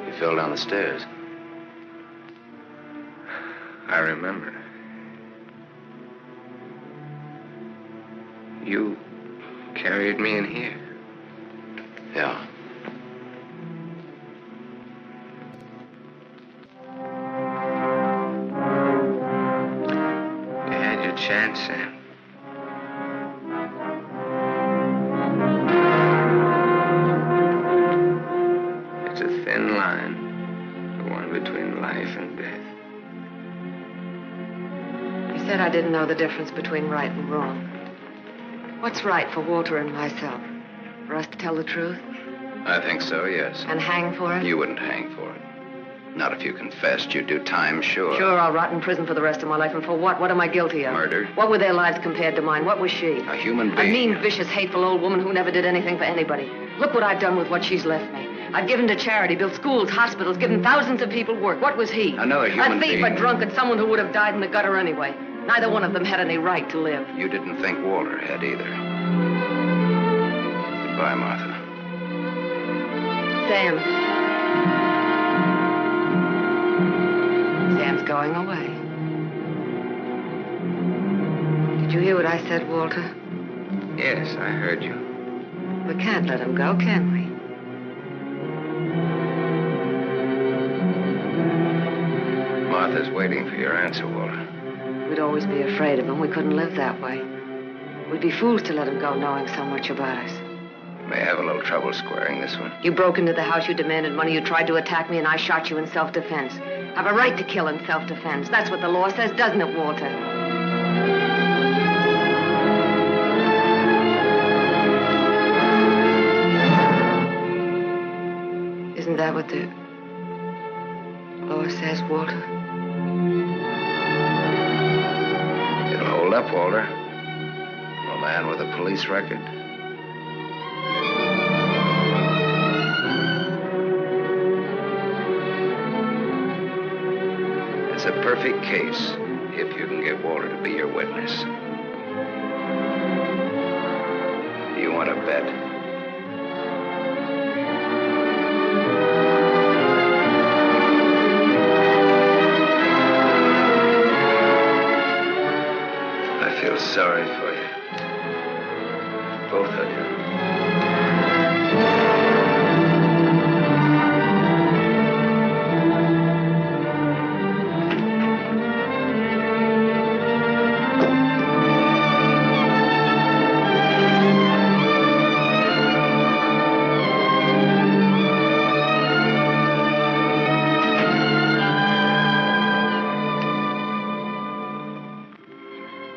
You fell down the stairs. I remember. You carried me in here. Yeah. You had your chance, Sam. It's a thin line, the one between life and death. You said I didn't know the difference between right and wrong. What's right for Walter and myself? For us to tell the truth? I think so, yes. And hang for it? You wouldn't hang for it. Not if you confessed. You'd do time, sure. Sure, I'll rot in prison for the rest of my life. And for what? What am I guilty of? Murder. What were their lives compared to mine? What was she? A human A being. mean, vicious, hateful old woman who never did anything for anybody. Look what I've done with what she's left me. I've given to charity, built schools, hospitals, given thousands of people work. What was he? Another human being. A thief, being. a drunk, and someone who would have died in the gutter anyway. Neither one of them had any right to live. You didn't think Walter had either. Goodbye, Martha. Sam. Sam's going away. Did you hear what I said, Walter? Yes, I heard you. We can't let him go, can we? Martha's waiting for your answer, Walter. We'd always be afraid of him. We couldn't live that way. We'd be fools to let him go knowing so much about us. May have a little trouble squaring this one. You broke into the house, you demanded money, you tried to attack me, and I shot you in self-defense. Have a right to kill in self-defense. That's what the law says, doesn't it, Walter? Isn't that what the law says, Walter? It'll hold up, Walter. A man with a police record. It's a perfect case if you can get Walter to be your witness. Do you want to bet? I feel sorry for you. Both of you.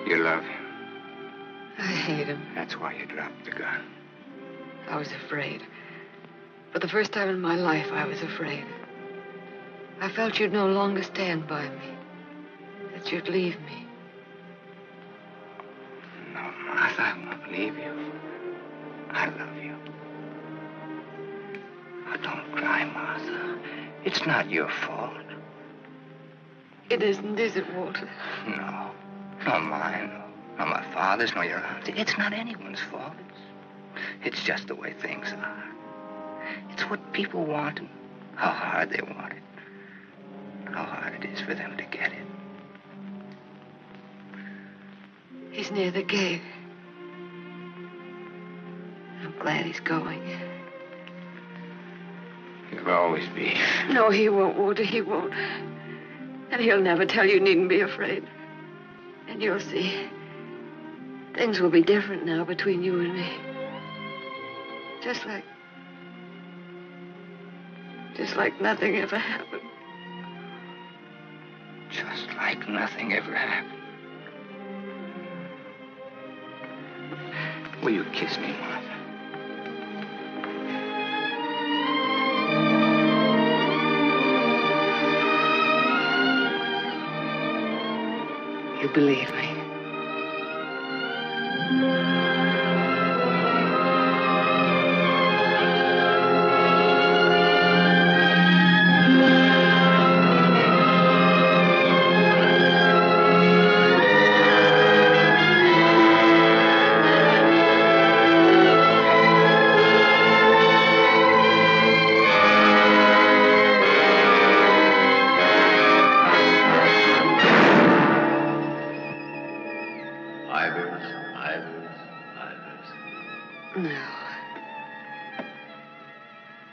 You love him. I hate him. That's why you dropped the gun. I was afraid. For the first time in my life, I was afraid. I felt you'd no longer stand by me. That you'd leave me. No, Martha, I won't leave you. I love you. Oh, don't cry, Martha. It's not your fault. It isn't, is it, Walter? No. Nor mine, nor my father's, nor your aunt's. It's not anyone's fault. It's just the way things are. It's what people want and how hard they want it. How hard it is for them to get it. He's near the gate. I'm glad he's going. You'll always be. No, he won't, Walter, he won't. And he'll never tell you needn't be afraid. And you'll see. Things will be different now between you and me. Just like nothing ever happened. Just like nothing ever happened. Will you kiss me, Martha? You believe me.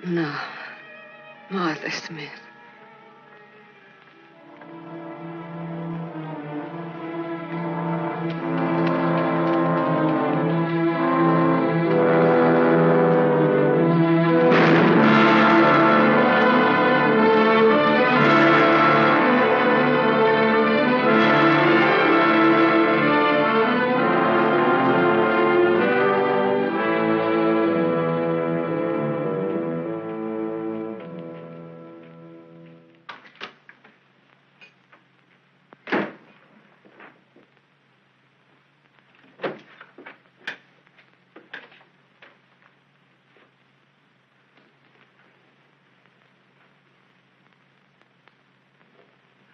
No. Martha Smith.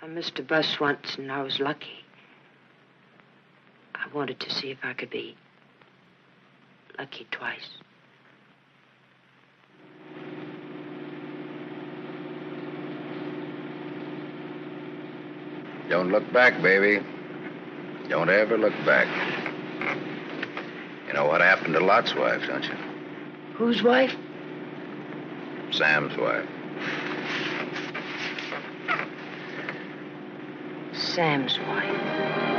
I missed a bus once and I was lucky. I wanted to see if I could be lucky twice. Don't look back, baby. Don't ever look back. You know what happened to Lot's wife, don't you? Whose wife? Sam's wife. Sam's wife.